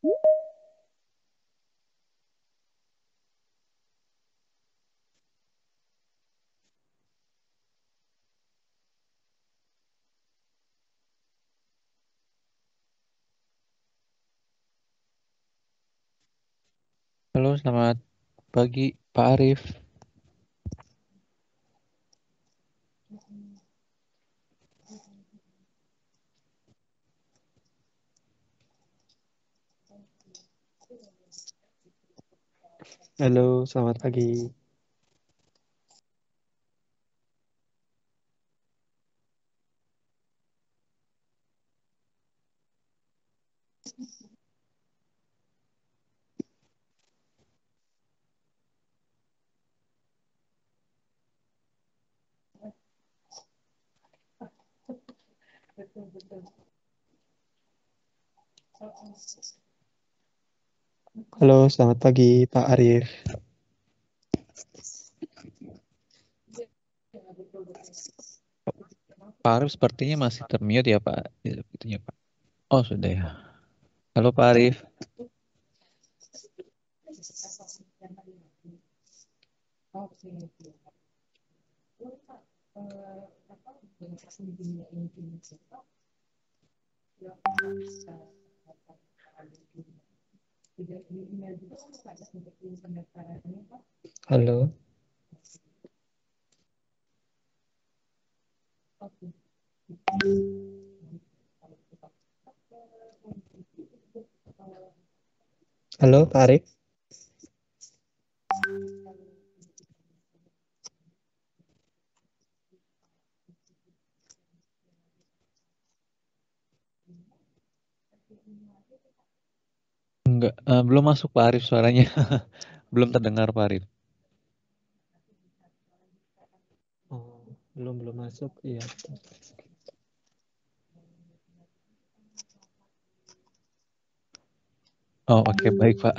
Halo, selamat pagi Pak Arif. Halo, selamat pagi. Halo, selamat pagi Pak Arif. Pak Arif sepertinya masih termute ya Pak. Itunya Pak. Oh sudah ya. Halo Pak Arif. Halo. Halo, Pak Arif. Enggak, belum masuk Pak Arif suaranya. Belum terdengar Pak Arif. Oh, belum masuk. Iya. Oh oke, baik Pak.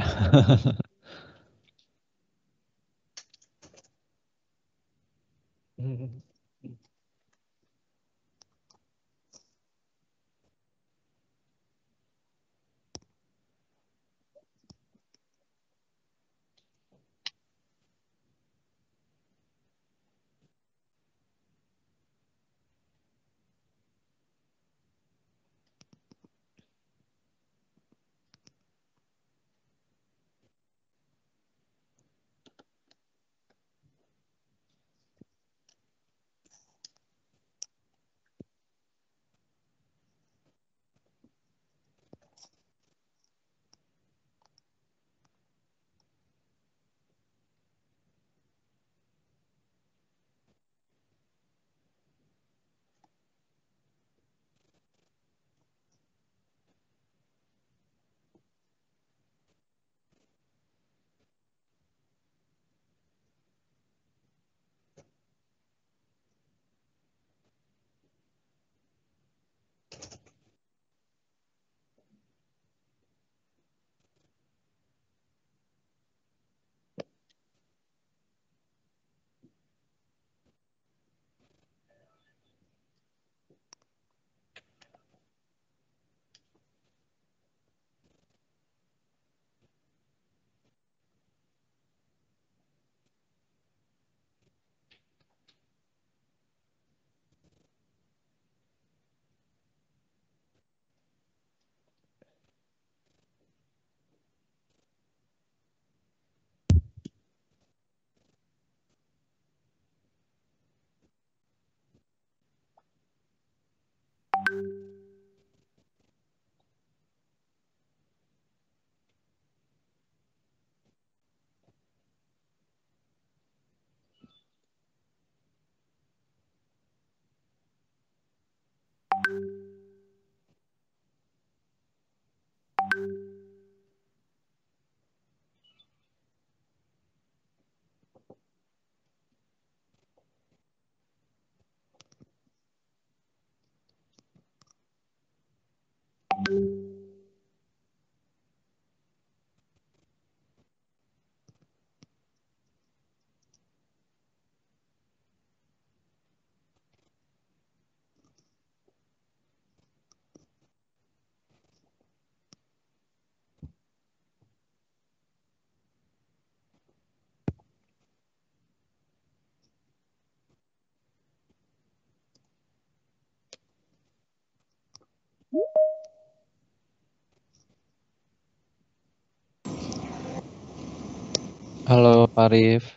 Halo Pak Arif,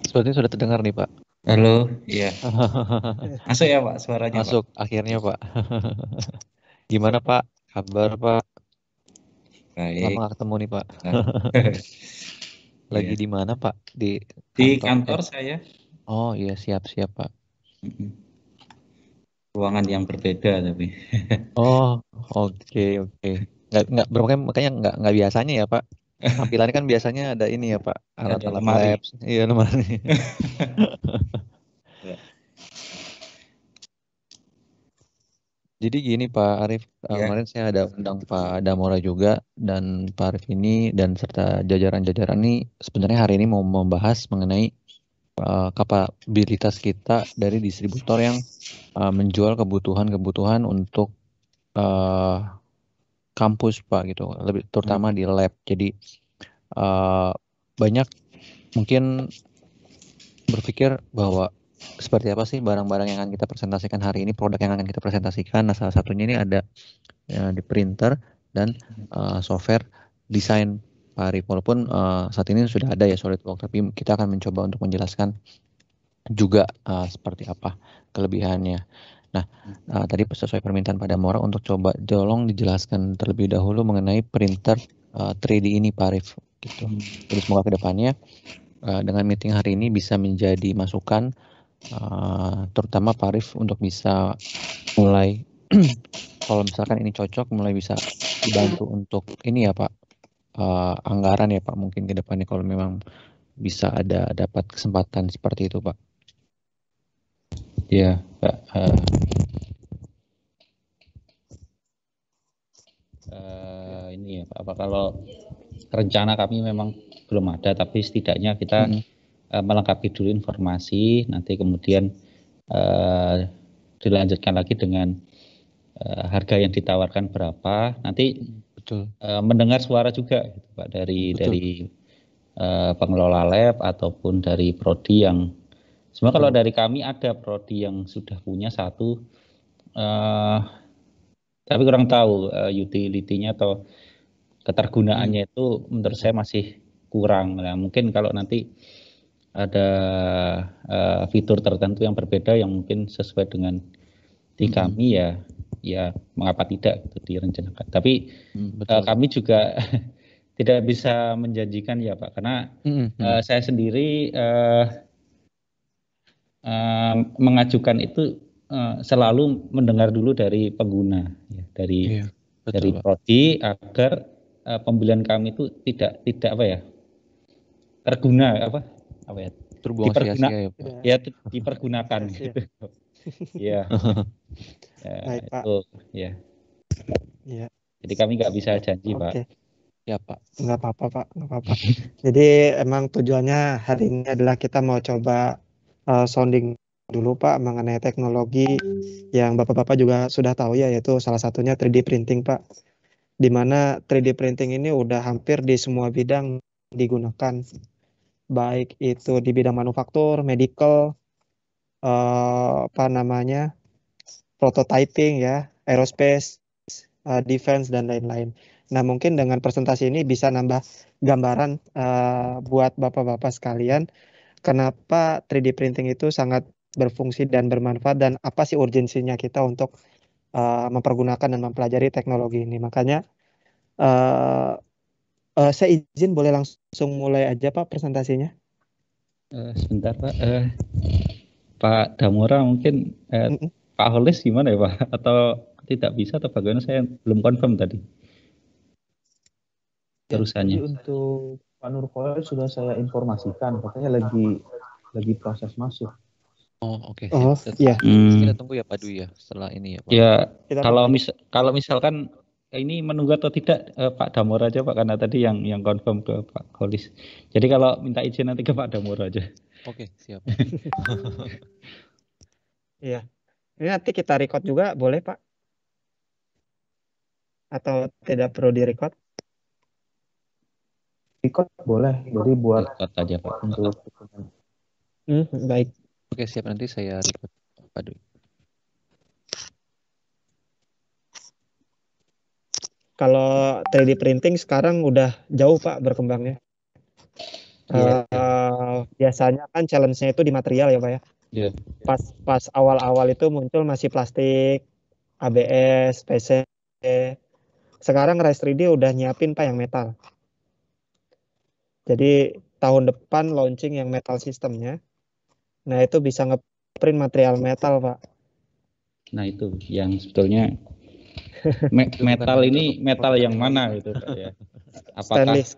sepertinya sudah terdengar nih Pak. Halo, iya. Masuk ya Pak suaranya Pak? Masuk akhirnya Pak. Gimana Pak? Kabar Pak? Lama Baik. nggak ketemu nih Pak. Lagi Iya. di mana Pak? Di Di kantor? kantor saya. Oh iya siap-siap Pak. Ruangan yang berbeda tapi. Oh oke. Nggak makanya nggak biasanya ya Pak. Tampilannya kan biasanya ada ini ya Pak, Ada alat-alat lemari. labs. Iya lemari. Ya. Jadi gini Pak Arif, Ya. kemarin saya ada undang Pak Damora juga dan Pak Arif ini dan serta jajaran-jajaran ini sebenarnya hari ini mau membahas mengenai kapabilitas kita dari distributor yang menjual kebutuhan-kebutuhan untuk kampus Pak gitu, lebih terutama di lab. Jadi banyak mungkin berpikir bahwa seperti apa sih barang-barang yang akan kita presentasikan hari ini, produk yang akan kita presentasikan. Nah, salah satunya ini ada di printer dan software desain Pak Arif. Walaupun saat ini sudah ada ya SolidWorks, tapi kita akan mencoba untuk menjelaskan juga seperti apa kelebihannya. Nah, tadi sesuai permintaan pada Mora untuk coba tolong dijelaskan terlebih dahulu mengenai printer 3D ini Pak Arif. Gitu. Jadi semoga kedepannya dengan meeting hari ini bisa menjadi masukan terutama Pak Arif untuk bisa mulai kalau misalkan ini cocok mulai bisa dibantu untuk ini ya Pak anggaran ya Pak mungkin ke depannya kalau memang bisa ada dapat kesempatan seperti itu Pak. Ya Pak. Ini ya Pak. Apa kalau rencana kami memang belum ada, tapi setidaknya kita melengkapi dulu informasi, nanti kemudian dilanjutkan lagi dengan harga yang ditawarkan berapa. Nanti Betul. Mendengar suara juga gitu, Pak dari pengelola lab ataupun dari prodi yang sebenarnya kalau dari kami ada prodi yang sudah punya satu, tapi kurang tahu utility-nya atau ketergunaannya itu menurut saya masih kurang. Nah, mungkin kalau nanti ada fitur tertentu yang berbeda yang mungkin sesuai dengan di kami ya mengapa tidak gitu direncanakan. Tapi kami juga tidak bisa menjanjikan ya Pak, karena saya sendiri mengajukan itu selalu mendengar dulu dari pengguna, ya, dari prodi agar pembelian kami itu tidak apa ya terguna apa ya terbuang sia-sia ya dipergunakan gitu. Ya. Baik, Pak. Itu ya. Iya. Jadi kami nggak bisa janji Pak. Ya Pak. Nggak apa-apa Pak, nggak apa-apa. Jadi emang tujuannya hari ini adalah kita mau coba sounding dulu Pak mengenai teknologi yang Bapak-Bapak juga sudah tahu ya, yaitu salah satunya 3D printing Pak. Di mana 3D printing ini udah hampir di semua bidang digunakan. Baik itu di bidang manufaktur, medical, prototyping ya, aerospace, defense dan lain-lain. Nah, mungkin dengan presentasi ini bisa nambah gambaran buat Bapak-Bapak sekalian kenapa 3D printing itu sangat berfungsi dan bermanfaat dan apa sih urgensinya kita untuk mempergunakan dan mempelajari teknologi ini. Makanya saya izin boleh langsung mulai aja Pak presentasinya. Sebentar Pak. Pak Damora mungkin Pak Holis gimana ya Pak? Atau tidak bisa atau bagaimana, saya belum confirm tadi. Terusannya. Jadi untuk Pak Nurkolis sudah saya informasikan, katanya lagi proses masuk. Oh oke. Iya. Kita tunggu ya Pak Dwi ya setelah ini ya Pak. Ya kalau misalkan ini menunggu atau tidak Pak Damora aja Pak, karena tadi yang confirm ke Pak Holis. Jadi kalau minta izin nanti ke Pak Damora aja. Oke siap. Iya. Ini nanti kita record juga boleh Pak? Atau tidak perlu di-record? Record boleh, jadi buat record aja Pak. Untuk baik. Oke siap, nanti saya record Pak Dwi. Kalau 3D printing sekarang udah jauh Pak berkembangnya. Iya. Biasanya kan challenge-nya itu di material ya Pak ya. Iya. Pas awal-awal itu muncul masih plastik, ABS, PC. Sekarang Rise 3D udah nyiapin Pak yang metal. Jadi tahun depan launching yang metal sistemnya. Nah itu bisa ngeprint material metal Pak. Nah itu yang sebetulnya metal ini metal yang mana gitu Pak ya? Apakah Stainless.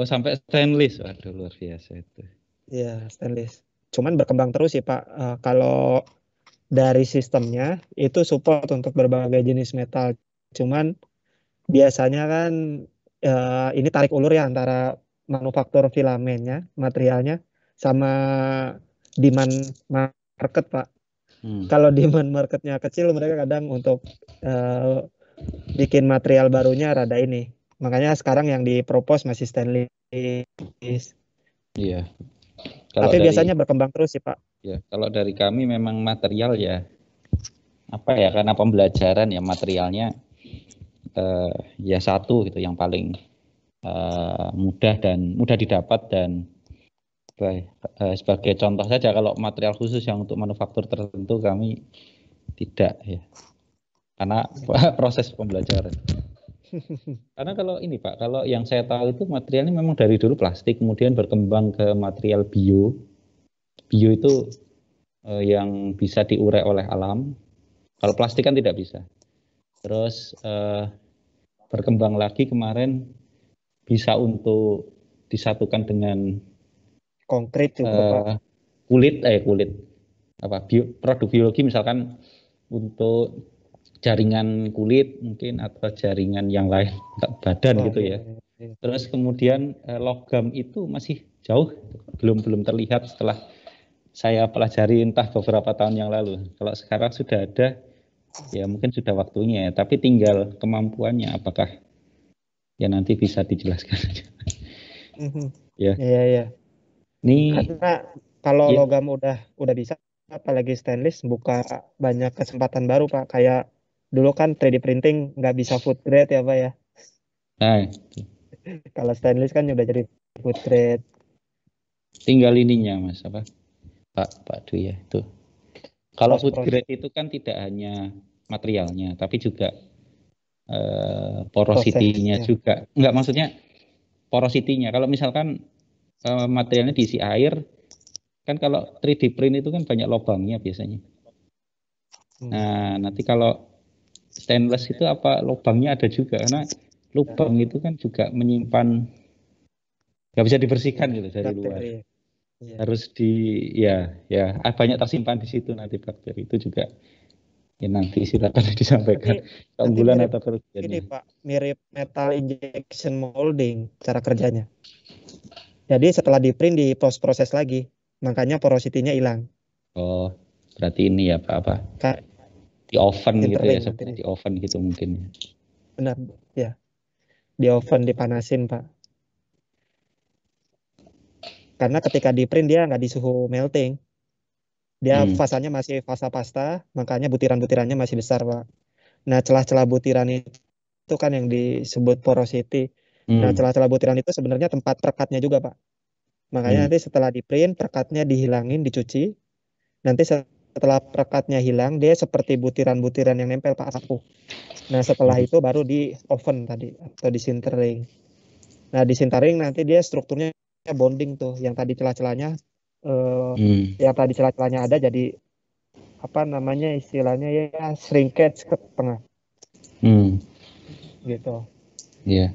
sampai stainless? Waduh luar biasa itu. Iya stainless. Cuman berkembang terus sih Pak. Kalau dari sistemnya itu support untuk berbagai jenis metal. Cuman biasanya kan ini tarik ulur ya antara manufaktur filamennya, materialnya, sama demand market Pak. Kalau demand marketnya kecil, mereka kadang untuk bikin material barunya rada ini. Makanya sekarang yang dipropose masih stainless. Iya. Tapi biasanya berkembang terus sih Pak. Ya, kalau dari kami memang material ya apa ya, karena pembelajaran ya materialnya ya satu gitu yang paling mudah didapat dan sebagai contoh saja kalau material khusus yang untuk manufaktur tertentu kami tidak ya karena proses pembelajaran. Karena kalau ini Pak, kalau yang saya tahu itu materialnya memang dari dulu plastik, kemudian berkembang ke material bio. Bio itu yang bisa diurai oleh alam. Kalau plastik kan tidak bisa. Terus berkembang lagi kemarin bisa untuk disatukan dengan konkret juga Pak. Kulit apa produk biologi misalkan untuk jaringan kulit mungkin atau jaringan yang lain badan gitu ya. Terus kemudian logam itu masih jauh belum terlihat setelah saya pelajari entah beberapa tahun yang lalu. Kalau sekarang sudah ada ya mungkin sudah waktunya ya, tapi tinggal kemampuannya apakah ya nanti bisa dijelaskan aja. Ya. Iya. Ini karena kalau logam udah bisa, apalagi stainless buka banyak kesempatan baru Pak. Kayak dulu kan 3D printing nggak bisa food grade ya Pak ya. Nah, kalau stainless kan udah jadi food grade. Tinggal ininya Mas apa Pak Dwi ya itu. Kalau food grade itu kan tidak hanya materialnya, tapi juga porosity-nya juga. Enggak, maksudnya porosity-nya. Kalau misalkan materialnya diisi air, kan kalau 3D print itu kan banyak lubangnya biasanya. Nah, nanti kalau stainless itu apa lubangnya ada juga, karena lubang itu kan juga menyimpan, nggak bisa dibersihkan gitu dari luar. Harus banyak tersimpan di situ nanti bakteri itu juga. Ya nanti silakan disampaikan keunggulan atau kerugiannya. Ini Pak, mirip metal injection molding cara kerjanya. Jadi setelah di print di proses lagi, makanya porosity-nya hilang. Oh, berarti ini ya Pak apa? Di oven gitu ya, seperti di oven gitu mungkin. Benar, ya. Di oven dipanasin Pak. Karena ketika di print dia nggak di suhu melting. Dia fasanya masih fasa pasta, makanya butiran-butirannya masih besar Pak. Nah celah-celah butiran itu kan yang disebut porosity. Nah celah-celah butiran itu sebenarnya tempat perekatnya juga Pak. Makanya nanti setelah di print perekatnya dihilangin, dicuci. Nanti setelah perekatnya hilang dia seperti butiran-butiran yang nempel Pak, sapu. Nah setelah itu baru di oven tadi atau di sintering. Nah di sintering nanti dia strukturnya bonding tuh, yang tadi celah-celahnya yang tadi celah-celahnya ada jadi apa namanya istilahnya ya shrinkage ke tengah. Gitu. Iya.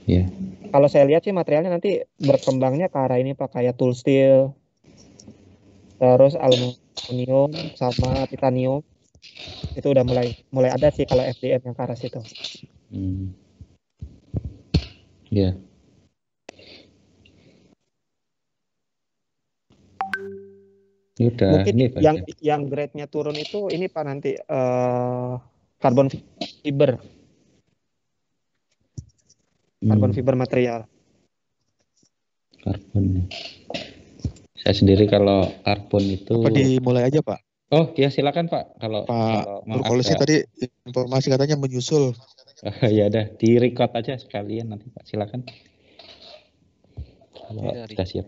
Yeah. Kalau saya lihat sih materialnya nanti berkembangnya ke arah ini Pak, kayak tool steel, terus aluminium sama titanium. Itu udah mulai ada sih kalau FDM yang ke arah situ. Iya. Mungkin yang grade-nya turun itu ini Pak nanti carbon fiber. Carbon fiber material. Karbon. Saya sendiri kalau karbon itu. Apa dimulai aja Pak? Oh ya silakan Pak. Kalau Nurkolisnya tadi informasi katanya menyusul. Ya udah di record aja sekalian nanti Pak, silakan. Kalau Ini dari sudah siap.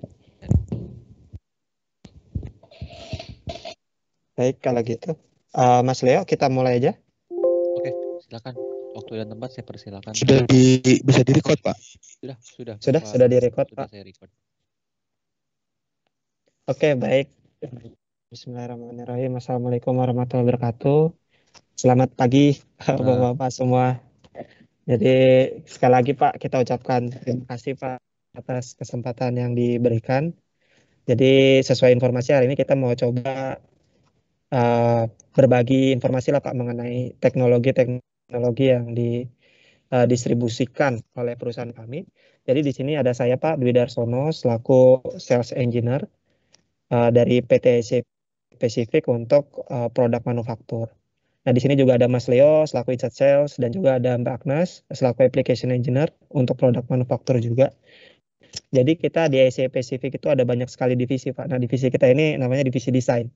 Baik, kalau gitu. Mas Leo, kita mulai aja. Oke, silakan. Waktu dan tempat saya persilakan. Bisa di-record, Pak? Sudah. Sudah di-record, Sudah Pak. saya record. Oke, baik. Bismillahirrahmanirrahim. Assalamualaikum warahmatullahi wabarakatuh. Selamat pagi, Bapak-Bapak semua. Jadi sekali lagi Pak, kita ucapkan terima kasih Pak atas kesempatan yang diberikan. Jadi sesuai informasi hari ini kita mau coba berbagi informasi lah Pak mengenai teknologi yang didistribusikan oleh perusahaan kami. Jadi di sini ada saya Pak Dwi Darsono selaku Sales Engineer dari PT Asia Pacific untuk produk manufaktur. Nah, di sini juga ada Mas Leo selaku Inside Sales dan juga ada Mbak Agnes selaku Application Engineer untuk produk manufaktur juga. Jadi kita di Asia Pacific itu ada banyak sekali divisi, Pak. Nah, divisi kita ini namanya divisi desain.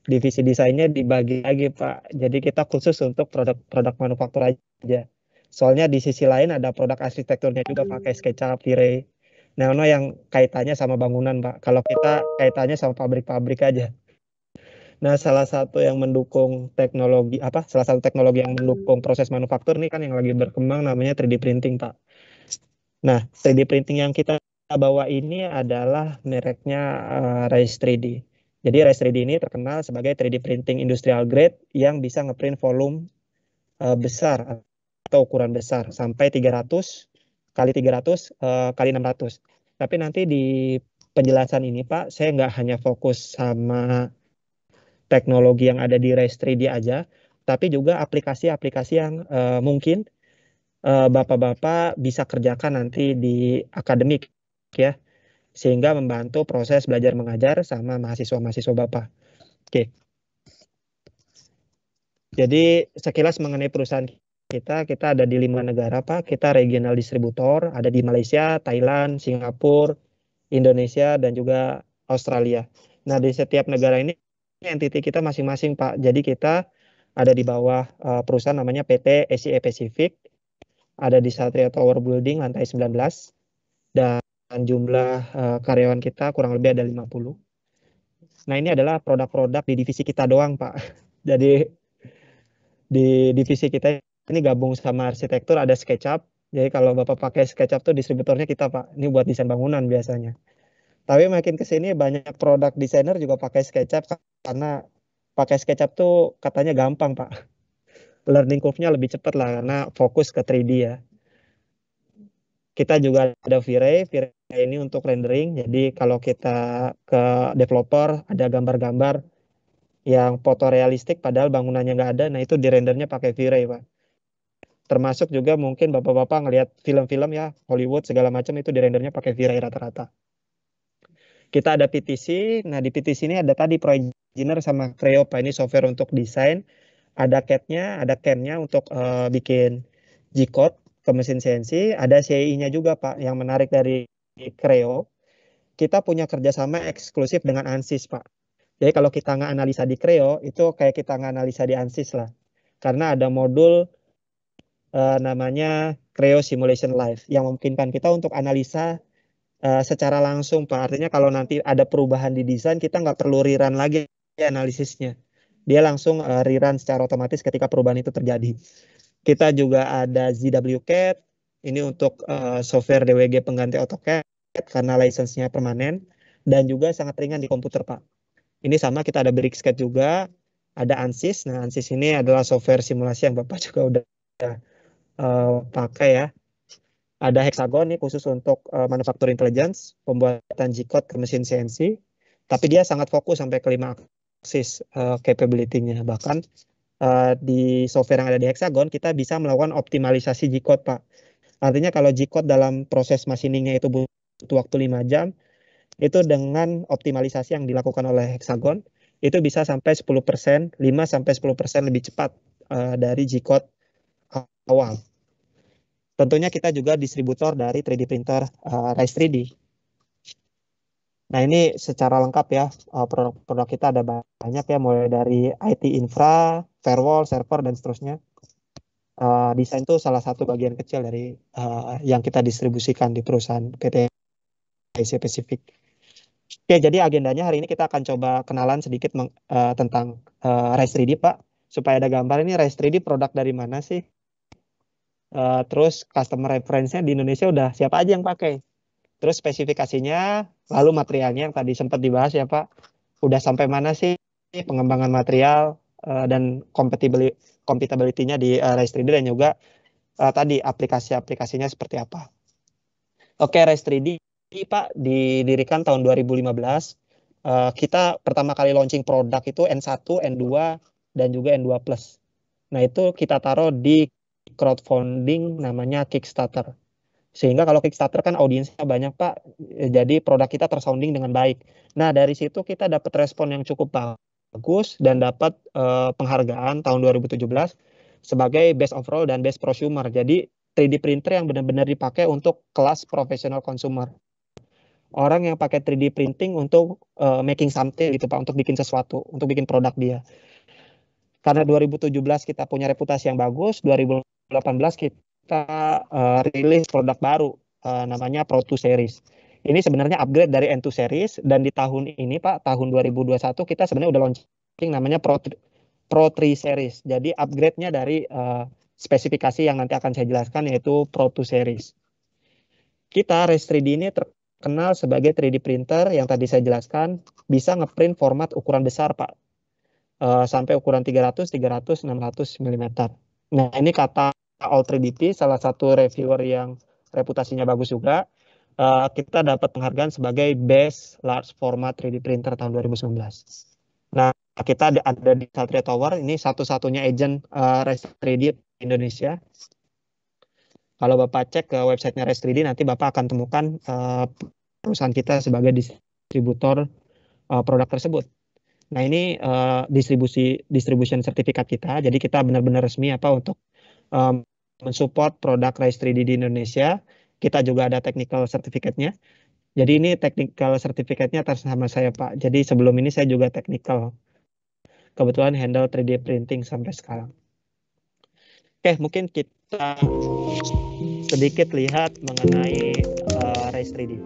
Divisi desainnya dibagi lagi, Pak. Jadi kita khusus untuk produk manufaktur aja. Soalnya di sisi lain ada produk arsitekturnya juga pakai SketchUp, V-Ray. Nah, yang kaitannya sama bangunan, Pak. Kalau kita kaitannya sama pabrik-pabrik aja. Nah, salah satu teknologi yang mendukung proses manufaktur nih kan yang lagi berkembang namanya 3D printing, Pak. Nah, 3D printing yang kita bawa ini adalah mereknya Rise 3D. Jadi Rise 3D ini terkenal sebagai 3D printing industrial grade yang bisa ngeprint volume besar atau ukuran besar sampai 300 kali 300 kali 600. Tapi nanti di penjelasan ini, Pak, saya nggak hanya fokus sama teknologi yang ada di Rise 3D aja, tapi juga aplikasi-aplikasi yang mungkin Bapak-Bapak bisa kerjakan nanti di akademik ya, sehingga membantu proses belajar mengajar sama mahasiswa-mahasiswa Bapak. Oke. Jadi sekilas mengenai perusahaan kita ada di 5 negara Pak. Kita regional distributor, ada di Malaysia, Thailand, Singapura, Indonesia, dan juga Australia. Nah, di setiap negara ini entity kita masing-masing Pak. Jadi kita ada di bawah perusahaan namanya PT Asia Pacific, ada di Satria Tower Building lantai 19, dan jumlah karyawan kita kurang lebih ada 50. Nah, ini adalah produk-produk di divisi kita doang Pak. Jadi di divisi kita ini gabung sama arsitektur ada SketchUp. Jadi kalau Bapak pakai SketchUp tuh distributornya kita Pak. Ini buat desain bangunan biasanya. Tapi makin ke sini banyak produk desainer juga pakai SketchUp karena pakai SketchUp tuh katanya gampang, Pak. Learning curve-nya lebih cepat lah karena fokus ke 3D ya. Kita juga ada V-Ray. V-Ray ini untuk rendering. Jadi kalau kita ke developer ada gambar-gambar yang fotorealistik padahal bangunannya nggak ada. Nah itu di rendernya pakai V-Ray, Pak. Termasuk juga mungkin Bapak-Bapak ngelihat film-film ya Hollywood segala macam itu di rendernya pakai V-Ray rata-rata. Kita ada PTC. Nah, di PTC ini ada tadi ProEngineer sama Creo, Pak. Ini software untuk desain. Ada CAD-nya, ada CAM-nya untuk bikin G-code ke mesin CNC. Ada CAI-nya juga, Pak. Yang menarik dari Creo, kita punya kerjasama eksklusif dengan ANSYS, Pak. Jadi kalau kita nggak analisa di Creo, itu kayak kita nggak analisa di ANSYS lah. Karena ada modul namanya Creo Simulation Live yang memungkinkan kita untuk analisa secara langsung Pak. Artinya kalau nanti ada perubahan di desain kita nggak perlu rerun lagi analisisnya. Dia langsung rerun secara otomatis ketika perubahan itu terjadi. Kita juga ada ZWCAD. Ini untuk software DWG pengganti AutoCAD karena license-nya permanen dan juga sangat ringan di komputer Pak. Ini sama kita ada BricsCAD juga, ada ANSYS. Nah, ANSYS ini adalah software simulasi yang Bapak juga udah pakai ya. Ada Hexagon nih khusus untuk manufacturing intelligence, pembuatan G-code ke mesin CNC. Tapi dia sangat fokus sampai ke 5 aksis capability-nya. Bahkan di software yang ada di Hexagon, kita bisa melakukan optimalisasi G-code, Pak. Artinya kalau G-code dalam proses machiningnya itu butuh waktu 5 jam, itu dengan optimalisasi yang dilakukan oleh Hexagon, itu bisa sampai 10%, 5-10% lebih cepat dari G-code awal. Tentunya kita juga distributor dari 3D printer Rise 3D. Nah ini secara lengkap ya, produk-produk kita ada banyak ya, mulai dari IT infra, firewall, server, dan seterusnya. Desain itu salah satu bagian kecil dari yang kita distribusikan di perusahaan PT spesifik. Oke, jadi agendanya hari ini kita akan coba kenalan sedikit tentang Rise 3D, Pak. Supaya ada gambar ini Rise 3D produk dari mana sih? Terus customer reference-nya di Indonesia udah siapa aja yang pakai? Terus spesifikasinya, lalu materialnya yang tadi sempat dibahas ya Pak. Udah sampai mana sih pengembangan material dan compatibility-nya di Rise 3D dan juga tadi aplikasi-aplikasinya seperti apa. Oke, Rise 3D Pak didirikan tahun 2015. Kita pertama kali launching produk itu N1, N2, dan juga N2 Plus. Nah, itu kita taruh di crowdfunding namanya Kickstarter. Sehingga kalau Kickstarter kan audiensnya banyak Pak, jadi produk kita tersounding dengan baik. Nah, dari situ kita dapat respon yang cukup bagus dan dapat penghargaan tahun 2017 sebagai Best Overall dan Best Prosumer. Jadi 3D printer yang benar-benar dipakai untuk kelas profesional consumer. Orang yang pakai 3D printing untuk making something gitu Pak, untuk bikin sesuatu, untuk bikin produk dia. Karena 2017 kita punya reputasi yang bagus, 2018 kita rilis produk baru namanya Pro 2 Series. Ini sebenarnya upgrade dari N2 Series dan di tahun ini Pak, tahun 2021 kita sebenarnya udah launching namanya Pro 3 Series. Jadi upgrade-nya dari spesifikasi yang nanti akan saya jelaskan yaitu Pro 2 Series. Kita Rise 3D ini terkenal sebagai 3D printer yang tadi saya jelaskan bisa ngeprint format ukuran besar Pak. Sampai ukuran 300, 600 mm. Nah, ini kata All3DP, salah satu reviewer yang reputasinya bagus juga. Kita dapat penghargaan sebagai Best Large Format 3D Printer tahun 2019. Nah, kita ada di Satria Tower, ini satu-satunya agent Rise 3D Indonesia. Kalau Bapak cek ke websitenya Rise 3D, nanti Bapak akan temukan perusahaan kita sebagai distributor produk tersebut. Nah, ini distribution sertifikat kita. Jadi kita benar-benar resmi untuk mensupport produk Rise 3D di Indonesia. Kita juga ada technical certificate-nya. Jadi ini technical certificate-nya atas nama saya Pak. Jadi sebelum ini saya juga technical. Kebetulan handle 3D printing sampai sekarang. Oke, mungkin kita sedikit lihat mengenai Rise 3D.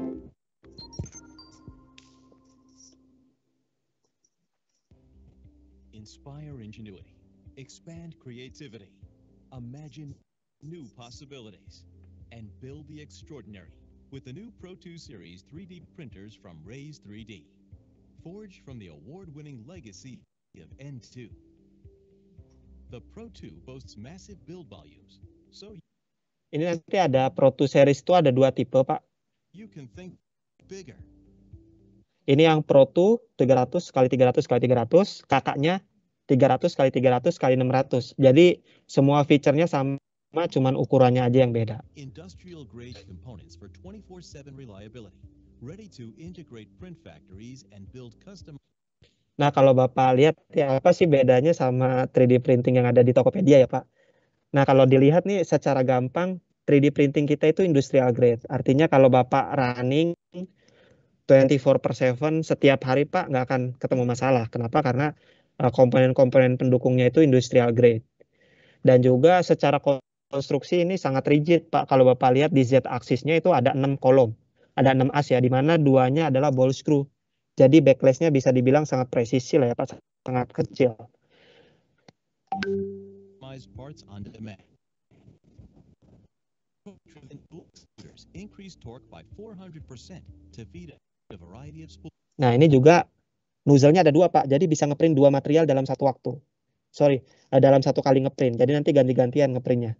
Inspire ingenuity, expand creativity, imagine new possibilities, and build the extraordinary with the new Pro 2 Series 3D printers from Rise 3D, forged from the award-winning legacy of N2. The Pro 2 boasts massive build volumes, so ini nanti ada Pro 2 Series itu ada dua tipe Pak. You can think bigger. Ini yang Pro 2 300 x 300 x 300, kakaknya 300 x 300 x 600. Jadi semua fiturnya sama, cuman ukurannya aja yang beda. Industrial grade components for 24/7 reliability, ready to integrate print factories and build custom. Nah, kalau Bapak lihat ya apa sih bedanya sama 3D printing yang ada di Tokopedia ya Pak? Nah, kalau dilihat nih secara gampang 3D printing kita itu industrial grade. Artinya kalau Bapak running 24/7 setiap hari Pak nggak akan ketemu masalah. Kenapa? Karena komponen-komponen pendukungnya itu industrial grade. Dan juga secara konstruksi ini sangat rigid Pak. Kalau Bapak lihat di Z-axisnya itu ada 6 kolom. Ada 6 as ya, di mana duanya adalah ball screw. Jadi backlash-nya bisa dibilang sangat presisi lah ya Pak, sangat kecil. Parts on demand. Increase torque by 400% to feed a variety of spools. Nah, ini juga nozzle-nya ada dua Pak. Jadi bisa ngeprint dua material dalam satu waktu. Dalam satu kali ngeprint. Jadi nanti ganti-gantian ngeprintnya.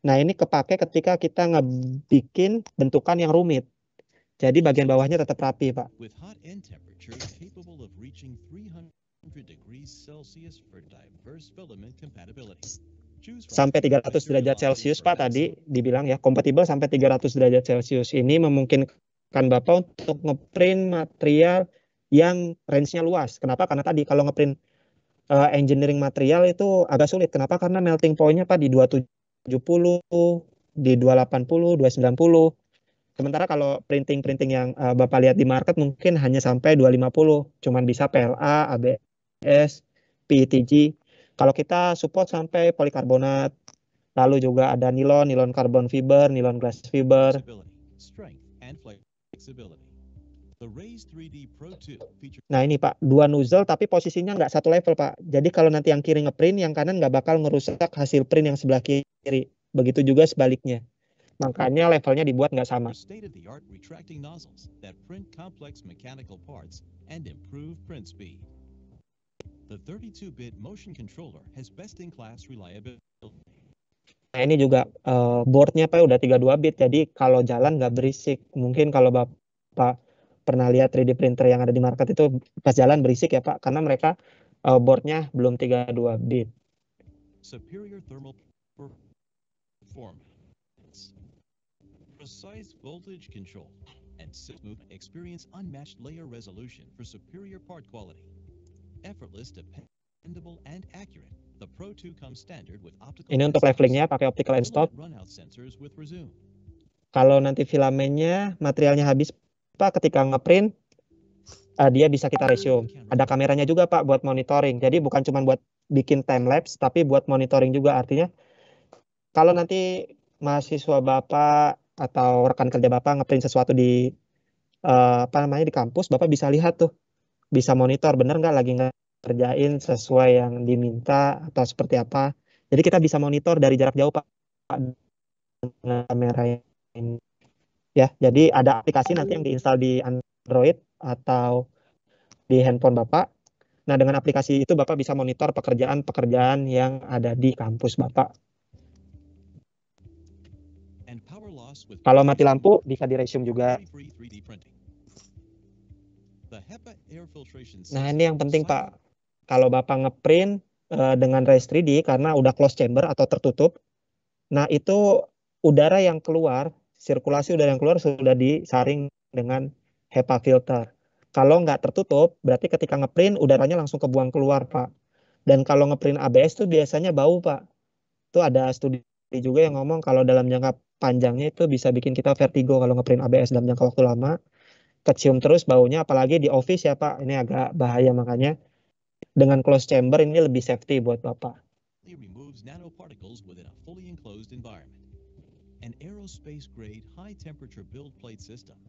Nah, ini kepake ketika kita ngebikin bentukan yang rumit. Jadi bagian bawahnya tetap rapi, Pak. With hot end temperatures capable of reaching 300 degrees Celsius for diverse filament compatibility. Sampai 300 derajat Celcius, Pak, tadi dibilang ya, kompatibel sampai 300 derajat Celcius. Ini memungkinkan Bapak untuk ngeprint material yang range-nya luas. Kenapa? Karena tadi kalau ngeprint engineering material itu agak sulit. Kenapa? Karena melting point-nya Pak di 270, di 280, 290. Sementara kalau printing yang Bapak lihat di market mungkin hanya sampai 250. Cuman bisa PLA, ABS, PETG. Kalau kita support sampai polikarbonat, lalu juga ada nilon carbon fiber, nilon glass fiber. flexibility. The Raise 3D Pro 2 features Nah ini Pak, dua nozzle tapi posisinya nggak satu level Pak. Jadi kalau nanti yang kiri ngeprint, yang kanan nggak bakal ngerusak hasil print yang sebelah kiri. Begitu juga sebaliknya. Makanya levelnya dibuat nggak sama. state-of-the-art retracting nozzles that print complex mechanical parts and improve print speed. The 32-bit motion controller has best-in-class reliability. Nah ini juga boardnya Pak udah 32 bit. Jadi kalau jalan nggak berisik. Mungkin kalau Bapak pernah lihat 3D printer yang ada di market itu pas jalan berisik ya Pak. Karena mereka boardnya belum 32 bit. Superior thermal performance, precise voltage control, and smooth experience unmatched layer resolution for superior part quality. Effortless, dependable, and accurate. The Pro 2 comes standard with optical Ini untuk end levelingnya stops, pakai optical end stop. runout sensors with resume. Kalau nanti filamennya materialnya habis Pak ketika ngeprint dia bisa kita resume. Ada kameranya juga Pak buat monitoring. Jadi bukan cuma buat bikin time lapse tapi buat monitoring juga. Artinya kalau nanti mahasiswa Bapak atau rekan kerja Bapak ngeprint sesuatu di di kampus, Bapak bisa lihat tuh, bisa monitor bener nggak lagi ngerjain sesuai yang diminta atau seperti apa. Jadi kita bisa monitor dari jarak jauh Pak dengan kamera ini. Ya, jadi ada aplikasi nanti yang diinstal di Android atau di handphone Bapak. Nah, dengan aplikasi itu Bapak bisa monitor pekerjaan-pekerjaan yang ada di kampus Bapak. And power loss with Kalau mati lampu bisa di resume juga. free 3D printing. The HEPA air filtration Nah, system ini yang penting silent- Pak. Kalau Bapak ngeprint dengan Raise 3D karena udah close chamber atau tertutup, nah itu udara yang keluar, sirkulasi udara yang keluar sudah disaring dengan HEPA filter. Kalau nggak tertutup, berarti ketika ngeprint udaranya langsung kebuang keluar Pak. Dan kalau ngeprint ABS tuh biasanya bau Pak. Itu ada studi juga yang ngomong kalau dalam jangka panjangnya itu bisa bikin kita vertigo kalau ngeprint ABS dalam jangka waktu lama. Kecium terus baunya, apalagi di office ya Pak. Ini agak bahaya, makanya dengan closed chamber ini lebih safety buat Bapak. removes nanoparticles within a fully enclosed environment. An aerospace-grade high-temperature build plate system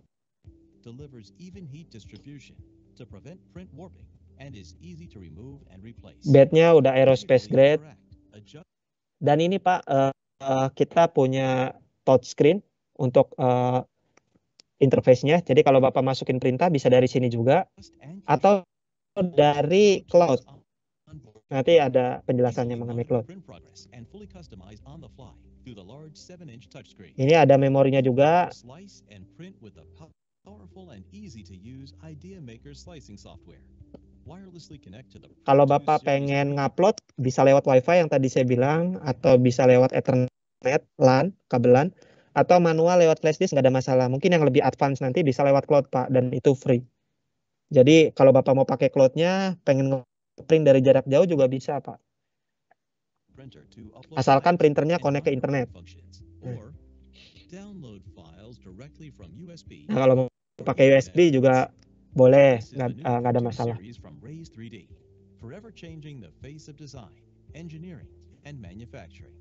delivers even heat distribution to prevent print warping and is easy to remove and replace. Bednya udah aerospace grade. Adjust Dan ini Pak, kita punya touch screen untuk interface-nya. Jadi kalau Bapak masukin perintah bisa dari sini juga and atau dari cloud. on board. Nanti ada penjelasannya mengenai cloud. Print progress and fully customized on the fly through the large 7-inch touchscreen. Ini ada memorinya juga. Slice and print with the powerful and easy to use Idea Maker slicing software. Wirelessly connect to the Kalau Pro 2 Bapak series pengen printer. ngupload bisa lewat WiFi yang tadi saya bilang, atau bisa lewat Ethernet, LAN, kabelan, atau manual lewat flash disk nggak ada masalah. Mungkin yang lebih advance nanti bisa lewat cloud Pak, dan itu free. Jadi kalau Bapak mau pakai cloud-nya, pengen nge-print dari jarak jauh juga bisa Pak. Printer to upload Asalkan files printernya and connect ke run your internet. functions, Hmm. or download files directly from USB. Nah kalau mau pakai USB juga boleh, This is the new nggak ada Pro 2 masalah. series from Raise 3D, forever changing the face of design, engineering, and manufacturing.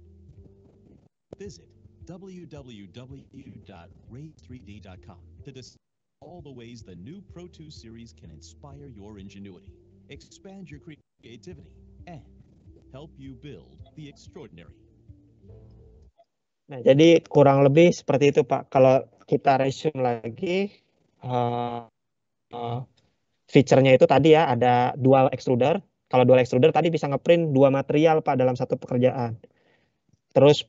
Visit www.raise3d.com to discover all the ways the new Pro 2 series can inspire your ingenuity, expand your creativity, and help you build the extraordinary. Nah, jadi kurang lebih seperti itu Pak. Kalau kita resume lagi, feature-nya itu tadi ya, ada dual extruder. Kalau dual extruder tadi bisa ngeprint 2 material Pak dalam satu pekerjaan. Terus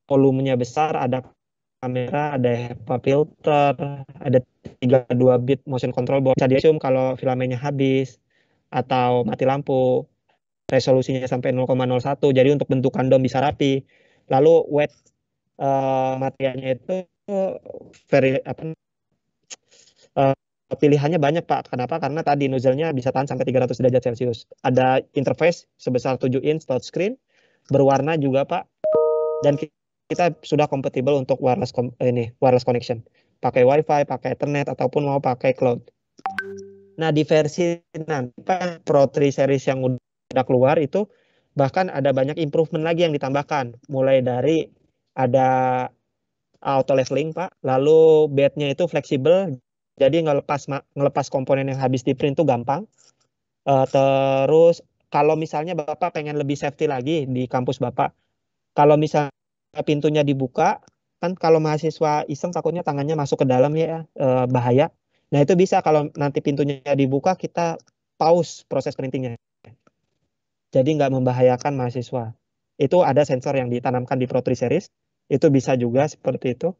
volumenya besar, ada kamera, ada HEPA filter, ada 32 bit motion control board. Bisa di-resume kalau filamennya habis atau mati lampu. Resolusinya sampai 0,01, jadi untuk bentukan dom bisa rapi. Lalu weight materialnya itu pilihannya banyak Pak. Kenapa? Karena tadi nozzle-nya bisa tahan sampai 300 derajat Celcius. Ada interface sebesar 7 inch touchscreen, berwarna juga Pak. Dan kita sudah kompatibel untuk wireless connection. Pakai WiFi, pakai Ethernet, ataupun mau pakai cloud. Nah, di versi nanti Pak, Pro 3 series yang udah keluar itu bahkan ada banyak improvement lagi yang ditambahkan. Mulai dari ada auto leveling Pak. Lalu bednya itu fleksibel, jadi ngelepas komponen yang habis di print itu gampang. Terus kalau misalnya Bapak pengen lebih safety lagi di kampus Bapak, kalau misalnya pintunya dibuka, kan kalau mahasiswa iseng takutnya tangannya masuk ke dalam ya, bahaya. Nah itu bisa kalau nanti pintunya dibuka kita pause proses printingnya. Jadi nggak membahayakan mahasiswa. Itu ada sensor yang ditanamkan di Pro 3 Series, itu bisa juga seperti itu.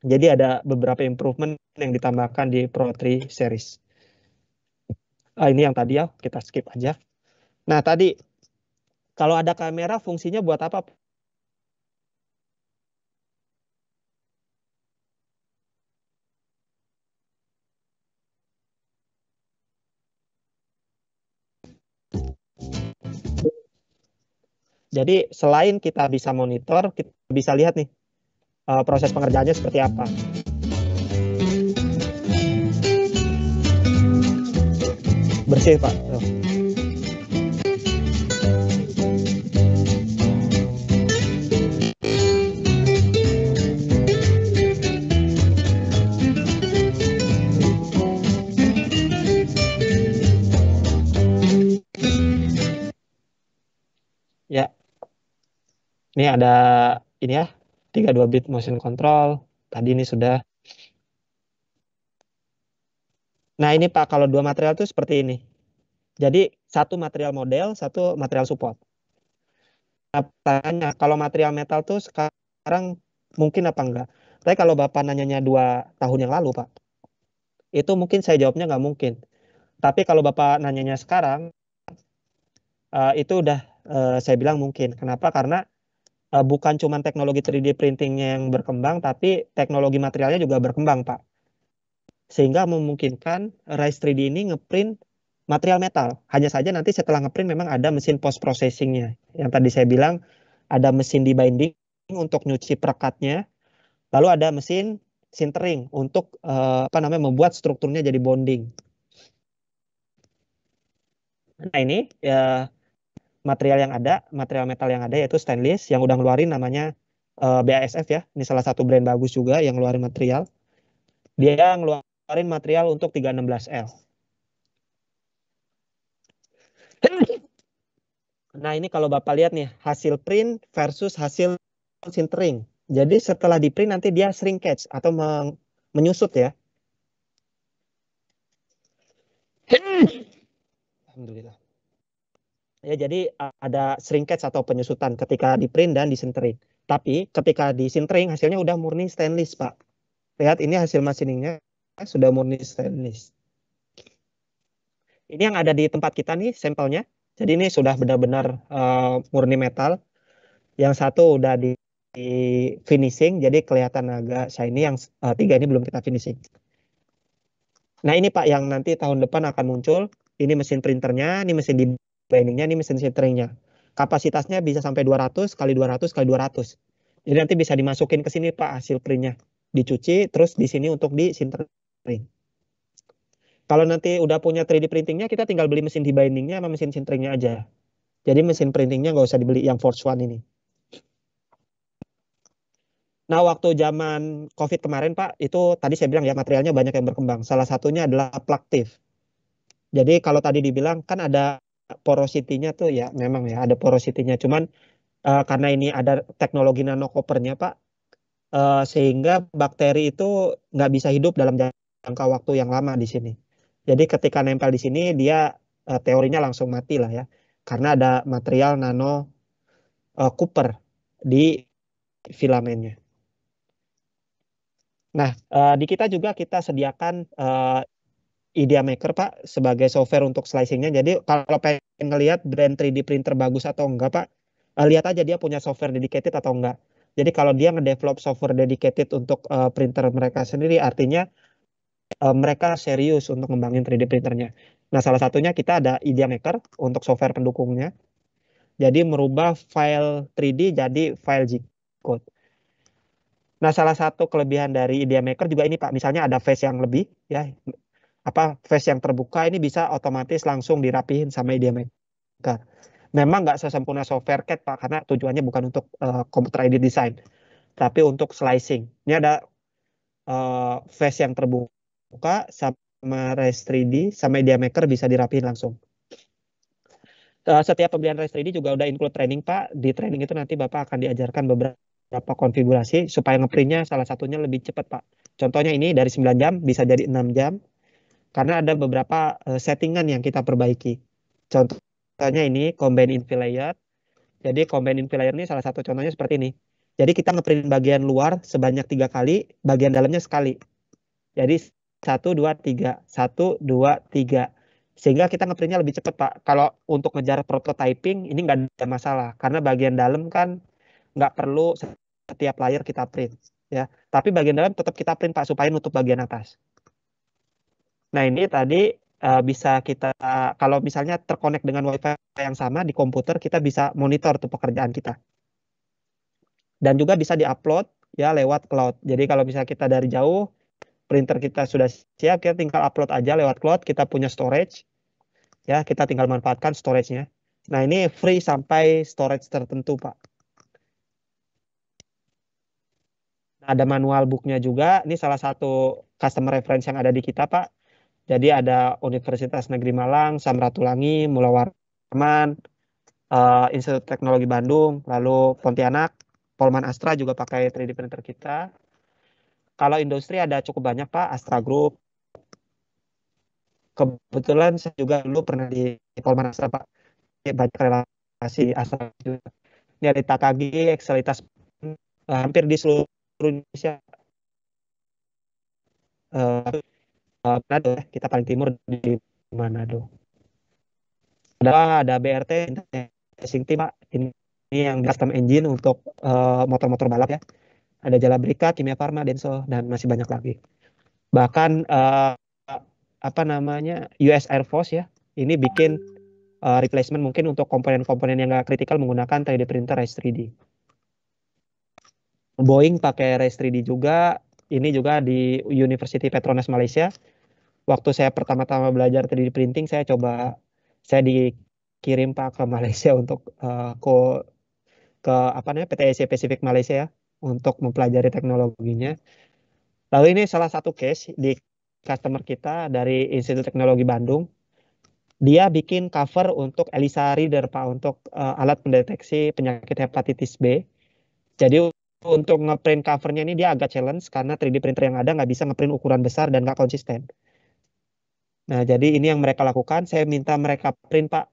Jadi ada beberapa improvement yang ditambahkan di Pro 3 Series. Ini yang tadi ya, kita skip aja. Nah tadi, kalau ada kamera fungsinya buat apa? Jadi selain kita bisa monitor, kita bisa lihat nih proses pengerjaannya seperti apa. Bersih Pak. Ya, ini ada ini ya, 32 bit motion control. Tadi ini sudah. Nah ini Pak, kalau dua material itu seperti ini. Jadi satu material model, satu material support. Nah, tanya, kalau material metal tuh sekarang mungkin apa enggak? Tapi kalau Bapak nanyanya 2 tahun yang lalu Pak, itu mungkin saya jawabnya nggak mungkin. Tapi kalau Bapak nanyanya sekarang, itu udah saya bilang mungkin. Kenapa? Karena bukan cuma teknologi 3D printingnya yang berkembang, tapi teknologi materialnya juga berkembang, Pak. Sehingga memungkinkan Rise 3D ini ngeprint material metal. Hanya saja nanti setelah ngeprint memang ada mesin post processingnya. Yang tadi saya bilang ada mesin debinding untuk nyuci perekatnya, lalu ada mesin sintering untuk membuat strukturnya jadi bonding. Nah ini ya material metal yang ada yaitu stainless yang udah ngeluarin namanya BASF ya. Ini salah satu brand bagus juga yang ngeluarin material. Dia ngeluarin material untuk 316L. Nah, ini kalau Bapak lihat nih, hasil print versus hasil sintering. Jadi setelah di print nanti dia shrinkage atau menyusut ya. Alhamdulillah. Ya, jadi ada shrinkage atau penyusutan ketika di print dan disintering. Tapi ketika disintering hasilnya udah murni stainless, Pak. Lihat ini hasil machiningnya sudah murni stainless. Ini yang ada di tempat kita nih sampelnya. Jadi ini sudah benar-benar murni metal. Yang satu udah di finishing, jadi kelihatan agak shiny. Yang 3 ini belum kita finishing. Nah ini Pak yang nanti tahun depan akan muncul. Ini mesin printernya, ini mesin debindingnya, ini mesin sintringnya. Kapasitasnya bisa sampai 200 kali 200 kali 200. Jadi nanti bisa dimasukin ke sini Pak hasil printnya. Dicuci, terus di sini untuk disintering. Kalau nanti udah punya 3D printingnya, kita tinggal beli mesin debindingnya sama mesin sintringnya aja. Jadi mesin printingnya nggak usah dibeli yang Force One ini. Nah, waktu zaman COVID kemarin, Pak, itu tadi saya bilang ya materialnya banyak yang berkembang. Salah satunya adalah plaktif. Jadi kalau tadi dibilang kan ada porosity-nya tuh ya, memang ya ada porosity-nya. Cuman karena ini ada teknologi nanokopernya, Pak, sehingga bakteri itu nggak bisa hidup dalam jangka waktu yang lama di sini. Jadi ketika nempel di sini dia teorinya langsung mati lah ya, karena ada material nano Cooper di filamennya. Nah, di kita juga kita sediakan Idea Maker Pak sebagai software untuk slicingnya. Jadi kalau pengen ngelihat brand 3D printer bagus atau enggak Pak, lihat aja dia punya software dedicated atau enggak. Jadi kalau dia ngedevelop software dedicated untuk printer mereka sendiri, artinya mereka serius untuk ngembangin 3D printernya. Nah, salah satunya kita ada Idea Maker untuk software pendukungnya. Jadi merubah file 3D jadi file G-code. Nah, salah satu kelebihan dari Idea Maker juga ini Pak, misalnya ada face yang lebih ya, face yang terbuka ini bisa otomatis langsung dirapihin sama Idea Maker. Memang nggak sesempurna software CAD Pak, karena tujuannya bukan untuk computer aided design. tapi untuk slicing. Ini ada face yang terbuka sama Res 3D sama Media Maker bisa dirapiin langsung. Setiap pembelian Res 3D juga udah include training Pak. Di training itu nanti Bapak akan diajarkan beberapa konfigurasi supaya ngeprintnya salah satunya lebih cepat Pak. Contohnya ini dari 9 jam bisa jadi 6 jam karena ada beberapa settingan yang kita perbaiki. Contohnya ini combine infill layer. Jadi combine infill layer ini salah satu contohnya seperti ini. Jadi kita ngeprint bagian luar sebanyak 3 kali, bagian dalamnya sekali. Jadi 1, 2, 3. 1, 2, 3. Sehingga kita ngeprintnya lebih cepat Pak. Kalau untuk ngejar prototyping ini nggak ada masalah. Karena bagian dalam kan nggak perlu setiap layer kita print. Ya. Tapi bagian dalam tetap kita print Pak supaya nutup bagian atas. Nah ini tadi bisa kita, kalau misalnya terkonek dengan WiFi yang sama di komputer, kita bisa monitor tuh pekerjaan kita. Dan juga bisa diupload ya lewat cloud. Jadi kalau misalnya kita dari jauh, printer kita sudah siap, kita tinggal upload aja lewat cloud, kita punya storage, ya kita tinggal manfaatkan storage-nya. Nah ini free sampai storage tertentu Pak. Ada manual book-nya juga, ini salah satu customer reference yang ada di kita Pak. Jadi ada Universitas Negeri Malang, Samratulangi, Mula Warman, Institut Teknologi Bandung, lalu Pontianak, Polman Astra juga pakai 3D printer kita. Kalau industri ada cukup banyak Pak, Astra Group. Kebetulan saya juga dulu pernah di Polman Astra Pak, banyak relasi Astra juga. Ini ada Takagi, Excelitas, hampir di seluruh Indonesia. Manado, kita paling timur di Manado. Ada BRT, Racing Team Pak. Ini yang custom engine untuk motor-motor balap ya. Ada Jalabrika, Kimia Farma, Denso, dan masih banyak lagi. Bahkan US Air Force ya, ini bikin replacement mungkin untuk komponen-komponen yang nggak kritikal menggunakan 3D printer Res 3D. Boeing pakai Res 3D juga. Ini juga di University Petronas Malaysia. Waktu saya pertama-tama belajar 3D printing, saya dikirim Pak ke Malaysia untuk ke PTIC Pacific Malaysia ya, untuk mempelajari teknologinya. Lalu ini salah satu case di customer kita dari Institut Teknologi Bandung. Dia bikin cover untuk ELISA Reader Pak, untuk alat pendeteksi penyakit hepatitis B. Jadi untuk ngeprint covernya ini dia agak challenge karena 3D printer yang ada nggak bisa ngeprint ukuran besar dan nggak konsisten. Nah jadi ini yang mereka lakukan, saya minta mereka print Pak.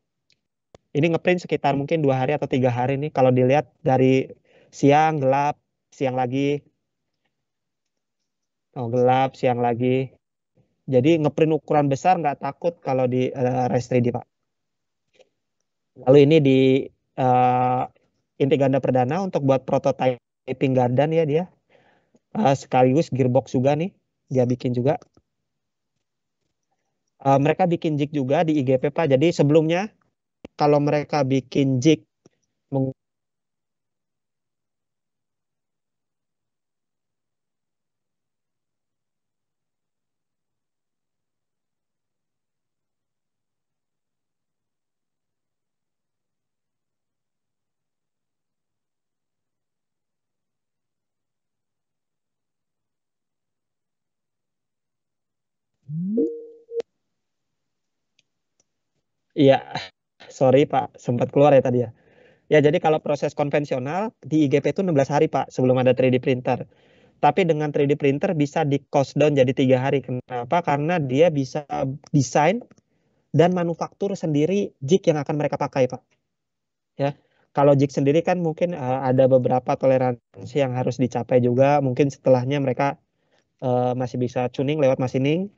Ini ngeprint sekitar mungkin 2 hari atau 3 hari nih. Kalau dilihat dari siang gelap, siang lagi, gelap, siang lagi. Jadi ngeprint ukuran besar nggak takut kalau di Res 3D Pak. Lalu ini di inti ganda perdana untuk buat prototyping gardan ya dia. Sekaligus gearbox juga nih, dia bikin juga. Mereka bikin jig juga di IGP Pak. Jadi sebelumnya kalau mereka bikin jig Iya, sorry Pak, sempat keluar ya tadi ya. Ya, jadi kalau proses konvensional di IGP itu 16 hari Pak sebelum ada 3D printer. Tapi dengan 3D printer bisa di cost down jadi 3 hari. Kenapa? Karena dia bisa desain dan manufaktur sendiri jig yang akan mereka pakai Pak. Ya, kalau jig sendiri kan mungkin ada beberapa toleransi yang harus dicapai juga. Mungkin setelahnya mereka masih bisa tuning lewat machining.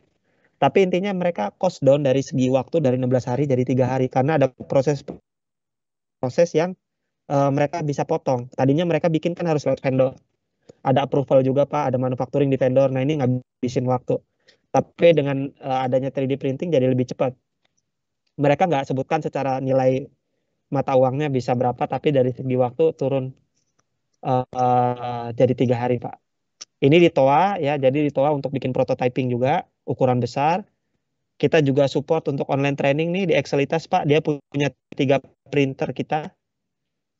Tapi intinya mereka cost down dari segi waktu dari 16 hari jadi 3 hari. Karena ada proses yang mereka bisa potong. Tadinya mereka bikin kan harus lewat vendor. Ada approval juga Pak, ada manufacturing di vendor. Nah ini ngabisin waktu. Tapi dengan adanya 3D printing jadi lebih cepat. Mereka nggak sebutkan secara nilai mata uangnya bisa berapa, tapi dari segi waktu turun jadi 3 hari Pak. Ini di TOA ya, jadi di TOA untuk bikin prototyping juga, ukuran besar. Kita juga support untuk online training nih di Excelitas Pak. Dia punya 3 printer kita.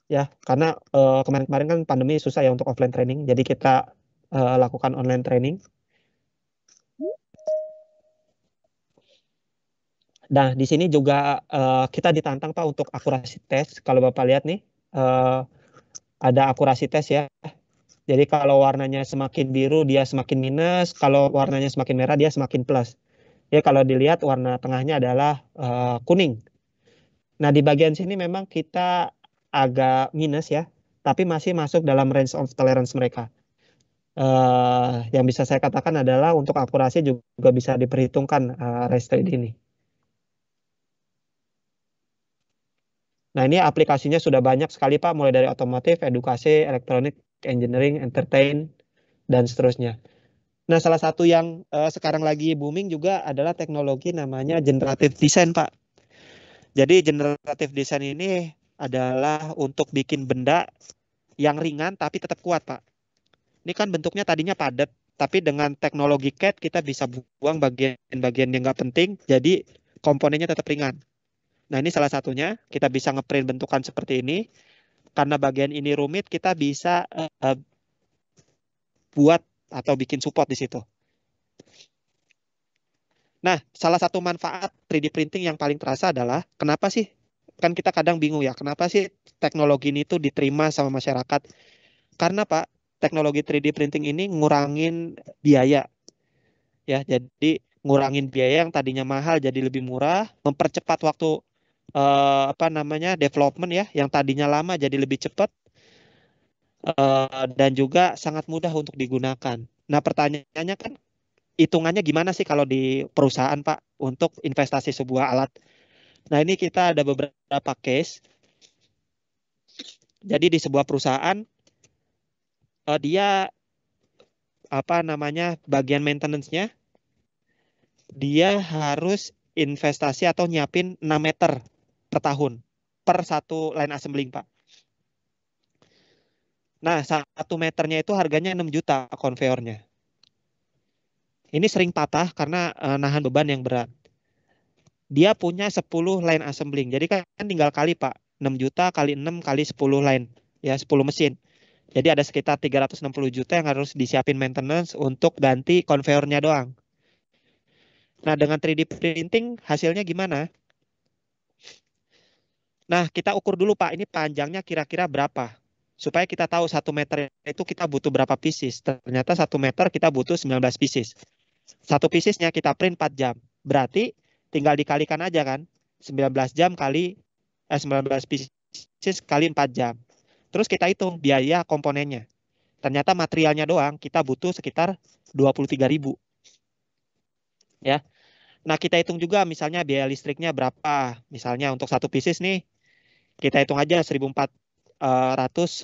ya, karena kemarin-kemarin kan pandemi susah ya untuk offline training, jadi kita lakukan online training. Nah, di sini juga kita ditantang Pak untuk akurasi tes. Kalau Bapak lihat nih, ada akurasi tes ya. Jadi kalau warnanya semakin biru dia semakin minus, kalau warnanya semakin merah dia semakin plus. Ya kalau dilihat warna tengahnya adalah kuning. Nah di bagian sini memang kita agak minus ya, tapi masih masuk dalam range of tolerance mereka. Yang bisa saya katakan adalah untuk akurasi juga bisa diperhitungkan race trade ini. Nah ini aplikasinya sudah banyak sekali Pak, mulai dari otomotif, edukasi, elektronik, engineering, entertain, dan seterusnya. Nah, salah satu yang sekarang lagi booming juga adalah teknologi namanya generative design, Pak. Jadi generative design ini adalah untuk bikin benda yang ringan tapi tetap kuat, Pak. Ini kan bentuknya tadinya padat, tapi dengan teknologi CAD kita bisa buang bagian-bagian yang nggak penting, jadi komponennya tetap ringan. Nah, ini salah satunya, kita bisa ngeprint bentukan seperti ini. Karena bagian ini rumit, kita bisa buat atau bikin support di situ. Nah, salah satu manfaat 3D printing yang paling terasa adalah kenapa sih? Kan kita kadang bingung ya, kenapa sih teknologi ini tuh diterima sama masyarakat? Karena Pak, teknologi 3D printing ini ngurangin biaya. Ya, jadi ngurangin biaya yang tadinya mahal jadi lebih murah, mempercepat waktu development ya, yang tadinya lama jadi lebih cepat dan juga sangat mudah untuk digunakan. Nah, pertanyaannya kan hitungannya gimana sih kalau di perusahaan Pak untuk investasi sebuah alat? Nah, ini kita ada beberapa case. Jadi di sebuah perusahaan dia bagian maintenance-nya dia harus investasi atau nyiapin 6 meter per tahun per satu line assembling, Pak. Nah, 1 meternya itu harganya 6 juta konveyornya. Ini sering patah karena nahan beban yang berat. Dia punya 10 line assembling. Jadi kan tinggal kali, Pak. 6 juta kali 6 kali 10 line. Ya, 10 mesin. Jadi ada sekitar 360 juta yang harus disiapin maintenance untuk ganti konveyornya doang. Nah, dengan 3D printing hasilnya gimana? Nah, kita ukur dulu Pak, ini panjangnya kira-kira berapa? Supaya kita tahu 1 meter itu kita butuh berapa pieces. Ternyata 1 meter kita butuh 19 pieces. 1 piecesnya kita print 4 jam. Berarti tinggal dikalikan aja kan. 19 jam kali 19 pieces kali 4 jam. Terus kita hitung biaya komponennya. Ternyata materialnya doang kita butuh sekitar 23.000. Ya. Nah, kita hitung juga misalnya biaya listriknya berapa. Misalnya untuk 1 pieces nih, kita hitung aja 1.400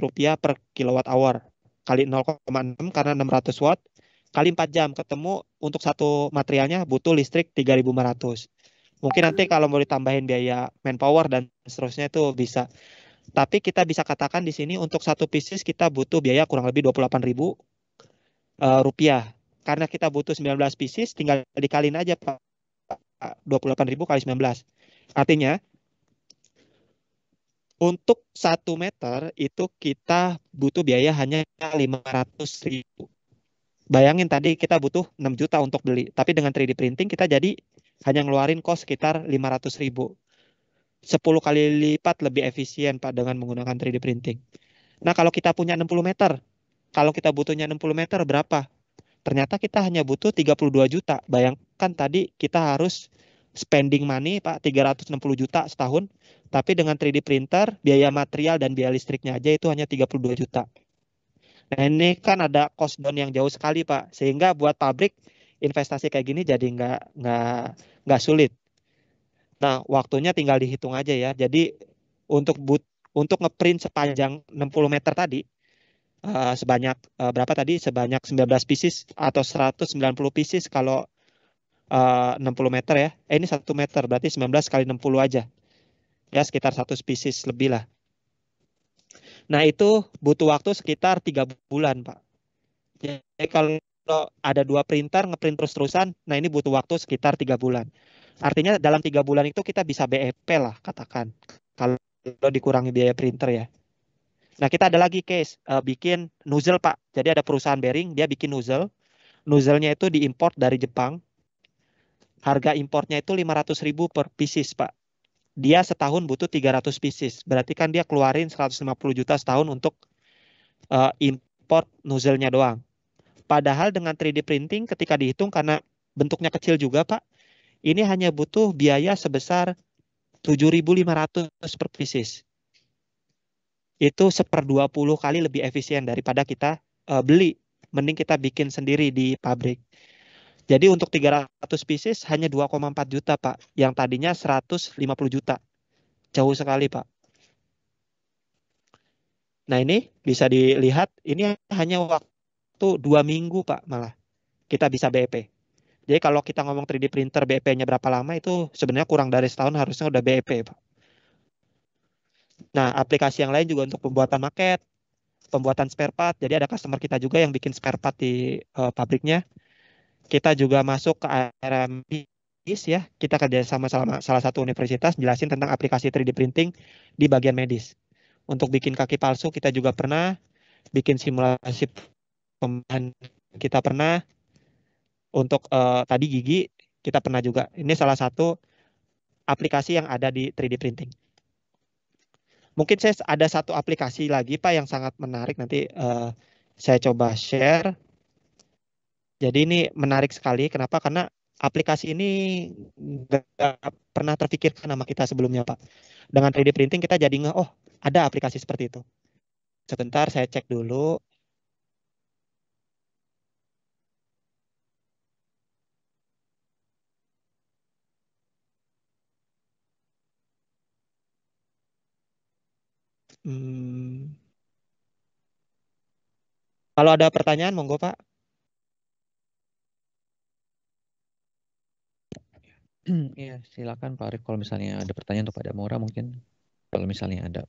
rupiah per kilowatt hour. Kali 0,6 karena 600 watt. Kali 4 jam ketemu untuk satu materialnya butuh listrik 3.500. Mungkin nanti kalau mau ditambahin biaya manpower dan seterusnya itu bisa. Tapi kita bisa katakan di sini untuk 1 pieces kita butuh biaya kurang lebih 28.000 rupiah. Karena kita butuh 19 pieces, tinggal dikaliin aja Pak. 28.000 kali 19. Artinya untuk 1 meter itu kita butuh biaya hanya 500.000. Bayangin tadi kita butuh 6 juta untuk beli. Tapi dengan 3D printing kita jadi hanya ngeluarin cost sekitar 500.000. 10 kali lipat lebih efisien Pak dengan menggunakan 3D printing. Nah kalau kita punya 60 meter, kalau kita butuhnya 60 meter berapa? Ternyata kita hanya butuh 32 juta. Bayangkan tadi kita harus spending money Pak 360 juta setahun. Tapi dengan 3D printer, biaya material dan biaya listriknya aja itu hanya 32 juta. Nah ini kan ada cost down yang jauh sekali Pak. Sehingga buat pabrik investasi kayak gini jadi nggak sulit. Nah waktunya tinggal dihitung aja ya. Jadi untuk ngeprint sepanjang 60 meter tadi, sebanyak berapa tadi? Sebanyak 19 pieces atau 190 pieces kalau 60 meter ya. Ini 1 meter berarti 19 kali 60 aja. Ya sekitar 100 pieces lebih lah. Nah itu butuh waktu sekitar 3 bulan Pak. Jadi kalau ada 2 printer ngeprint terus-terusan, nah ini butuh waktu sekitar 3 bulan. Artinya dalam 3 bulan itu kita bisa BEP lah katakan. Kalau dikurangi biaya printer ya. Nah, kita ada lagi case bikin nozzle, Pak. Jadi ada perusahaan bearing, dia bikin nozzle. Nozzle-nya itu diimport dari Jepang. Harga importnya itu 500.000 per pieces, Pak. Dia setahun butuh 300 pieces. Berarti kan dia keluarin 150 juta setahun untuk import nozzle-nya doang. Padahal dengan 3D printing ketika dihitung karena bentuknya kecil juga, Pak, ini hanya butuh biaya sebesar 7.500 per pieces. Itu 1/20 kali lebih efisien daripada kita beli. Mending kita bikin sendiri di pabrik. Jadi untuk 300 pieces hanya 2,4 juta, Pak. Yang tadinya 150 juta. Jauh sekali, Pak. Nah, ini bisa dilihat, ini hanya waktu 2 minggu, Pak, malah. Kita bisa BEP. Jadi kalau kita ngomong 3D printer BEP-nya berapa lama, itu sebenarnya kurang dari setahun harusnya udah BEP, Pak. Nah, aplikasi yang lain juga untuk pembuatan maket, pembuatan spare part. Jadi ada customer kita juga yang bikin spare part di pabriknya. Kita juga masuk ke area medis ya. Kita kerja sama salah satu universitas jelasin tentang aplikasi 3D printing di bagian medis. Untuk bikin kaki palsu kita juga pernah, bikin simulasi pembahan kita pernah, untuk tadi gigi kita pernah juga. Ini salah satu aplikasi yang ada di 3D printing. Mungkin saya ada satu aplikasi lagi Pak yang sangat menarik, nanti saya coba share. Jadi ini menarik sekali. Kenapa? Karena aplikasi ini nggak pernah terpikirkan sama kita sebelumnya, Pak. Dengan 3D printing kita jadi oh ada aplikasi seperti itu. Sebentar saya cek dulu. Kalau ada pertanyaan, monggo Pak. Iya, silakan Pak Arif kalau misalnya ada pertanyaan untuk Pak Damora mungkin. Kalau misalnya ada.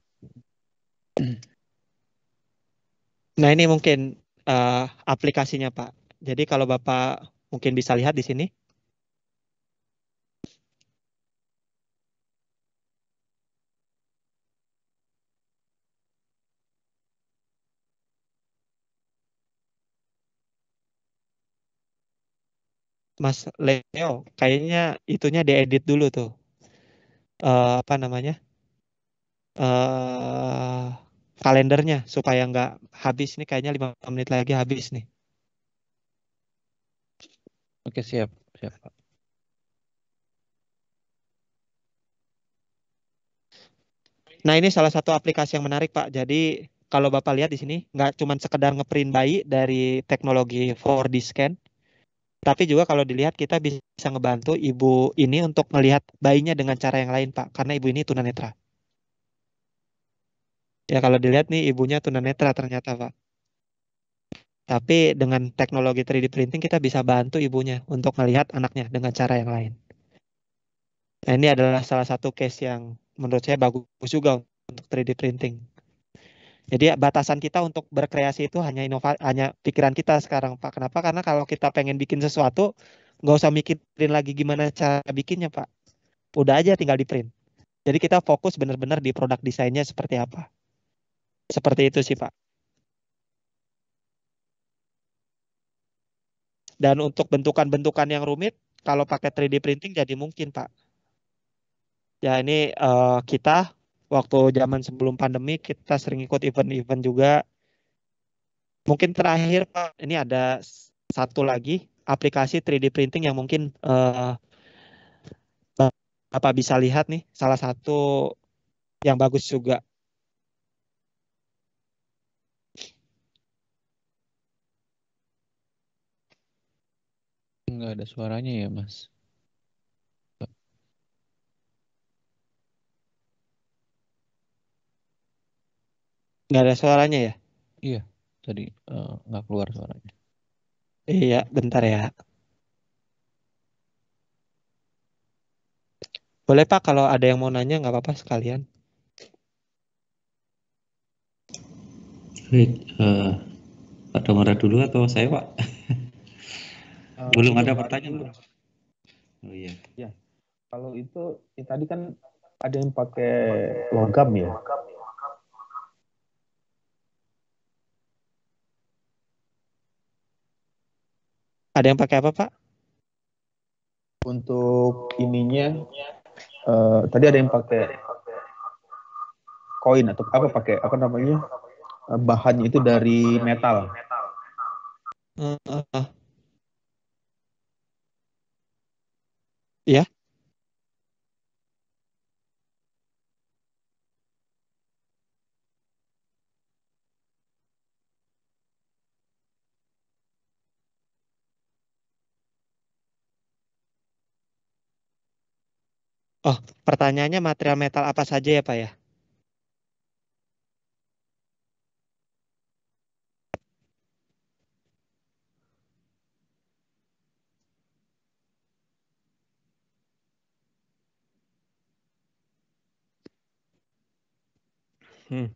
Nah, ini mungkin aplikasinya Pak. Jadi kalau Bapak mungkin bisa lihat di sini. Mas Leo, kayaknya itunya diedit dulu tuh. Apa namanya? Kalendernya supaya nggak habis nih, kayaknya 5 menit lagi habis nih. Oke, siap Pak. Nah, ini salah satu aplikasi yang menarik Pak. Jadi kalau Bapak lihat di sini nggak cuma sekedar ngeprint bayi dari teknologi 4D scan, tapi juga kalau dilihat kita bisa ngebantu ibu ini untuk melihat bayinya dengan cara yang lain Pak, karena ibu ini tunanetra. Ya kalau dilihat nih ibunya tunanetra ternyata Pak. Tapi dengan teknologi 3D printing kita bisa bantu ibunya untuk melihat anaknya dengan cara yang lain. Nah, ini adalah salah satu case yang menurut saya bagus juga untuk 3D printing. Jadi batasan kita untuk berkreasi itu hanya pikiran kita sekarang Pak. Kenapa? Karena kalau kita pengen bikin sesuatu, nggak usah mikirin lagi gimana cara bikinnya Pak. Udah aja tinggal di print. Jadi kita fokus benar-benar di produk desainnya seperti apa. Seperti itu sih Pak. Dan untuk bentukan-bentukan yang rumit, kalau pakai 3D printing jadi mungkin Pak. Ya ini kita waktu zaman sebelum pandemi kita sering ikut event-event juga. Mungkin terakhir Pak, ini ada satu lagi aplikasi 3D printing yang mungkin Bapak bisa lihat nih, salah satu yang bagus juga. Nggak ada suaranya ya, Mas. Nggak ada suaranya ya? Iya, tadi nggak keluar suaranya. Iya, bentar ya. Boleh Pak, kalau ada yang mau nanya nggak apa-apa sekalian. Baik, Pak Damora dulu atau saya Pak? Belum ada pertanyaan Pak. Oh iya. Ya, kalau itu tadi kan ada yang pakai logam ya. Ada yang pakai apa, Pak? Untuk ininya tadi ada yang pakai koin atau apa, pakai apa namanya, bahannya itu dari metal. Eh, eh, ya. Oh, pertanyaannya material metal apa saja ya, Pak ya? Hmm.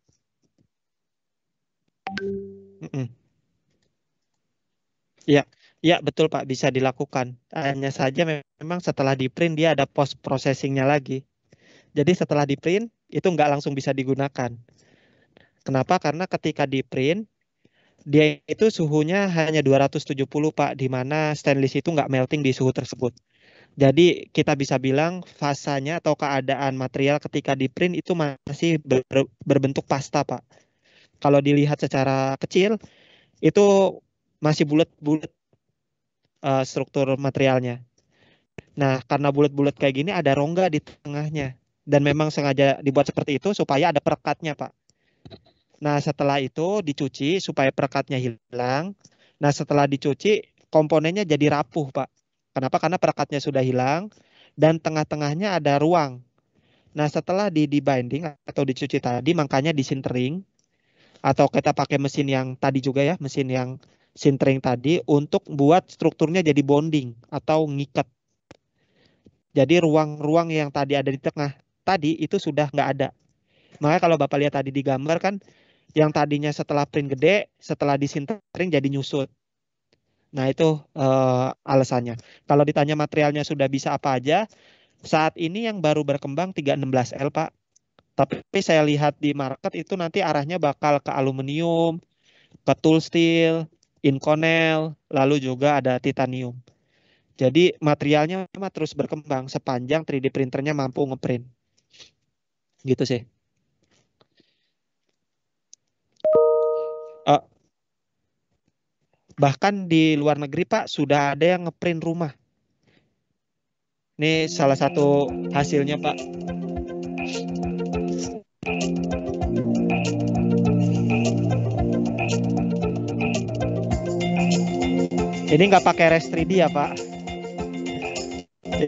Mm-mm. Ya, ya betul Pak, bisa dilakukan. Hanya saja memang setelah di print dia ada post processingnya lagi. Jadi setelah di print itu nggak langsung bisa digunakan. Kenapa? Karena ketika di print dia itu suhunya hanya 270 Pak, di mana stainless itu nggak melting di suhu tersebut. Jadi kita bisa bilang fasanya atau keadaan material ketika di print itu masih berbentuk pasta Pak. Kalau dilihat secara kecil itu masih bulat-bulat struktur materialnya. Nah, karena bulat-bulat kayak gini ada rongga di tengahnya. Dan memang sengaja dibuat seperti itu supaya ada perekatnya, Pak. Nah, setelah itu dicuci supaya perekatnya hilang. Nah, setelah dicuci komponennya jadi rapuh, Pak. Kenapa? Karena perekatnya sudah hilang dan tengah-tengahnya ada ruang. Nah, setelah di binding atau dicuci tadi, makanya disintering atau kita pakai mesin yang tadi juga ya, mesin yang sintering tadi untuk buat strukturnya jadi bonding atau ngikat. Jadi ruang-ruang yang tadi ada di tengah tadi itu sudah nggak ada. Makanya kalau Bapak lihat tadi di gambar kan yang tadinya setelah print gede, setelah disintering jadi nyusut. Nah itu alasannya. Kalau ditanya materialnya sudah bisa apa aja, saat ini yang baru berkembang 316L Pak. Tapi saya lihat di market itu nanti arahnya bakal ke aluminium, ke tool steel, inconel, lalu juga ada titanium. Jadi materialnya memang terus berkembang sepanjang 3D printernya mampu ngeprint. Gitu sih. Eh, Bahkan di luar negeri Pak sudah ada yang ngeprint rumah. Ini salah satu hasilnya Pak. Ini nggak pakai Res 3D ya Pak.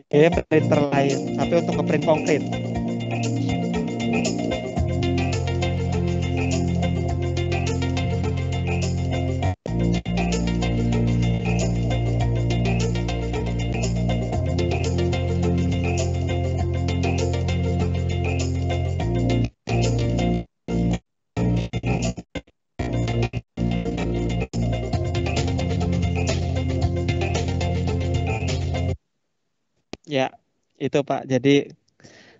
Ini printer lain, tapi untuk ngeprint konkret. Ya, itu Pak. Jadi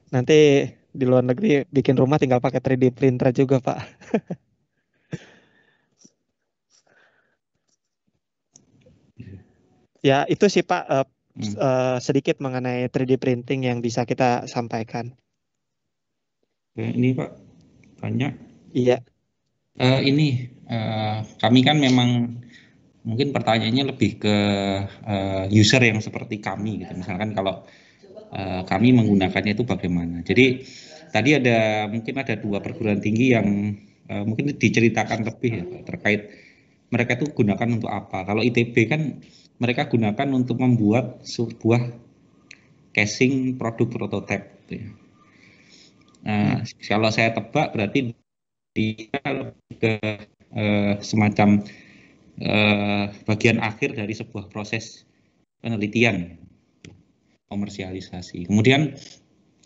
nanti di luar negeri bikin rumah tinggal pakai 3D printer juga Pak. Ya, itu sih Pak sedikit mengenai 3D printing yang bisa kita sampaikan. Ini Pak, banyak. Iya. Kami kan memang mungkin pertanyaannya lebih ke user yang seperti kami gitu. Misalkan kalau kami menggunakannya itu bagaimana. Jadi tadi mungkin ada 2 perguruan tinggi yang mungkin diceritakan lebih ya Pak, terkait mereka itu gunakan untuk apa. Kalau ITB kan mereka gunakan untuk membuat sebuah casing produk prototipe gitu ya. Kalau saya tebak berarti dia lebih ke semacam bagian akhir dari sebuah proses penelitian komersialisasi. Kemudian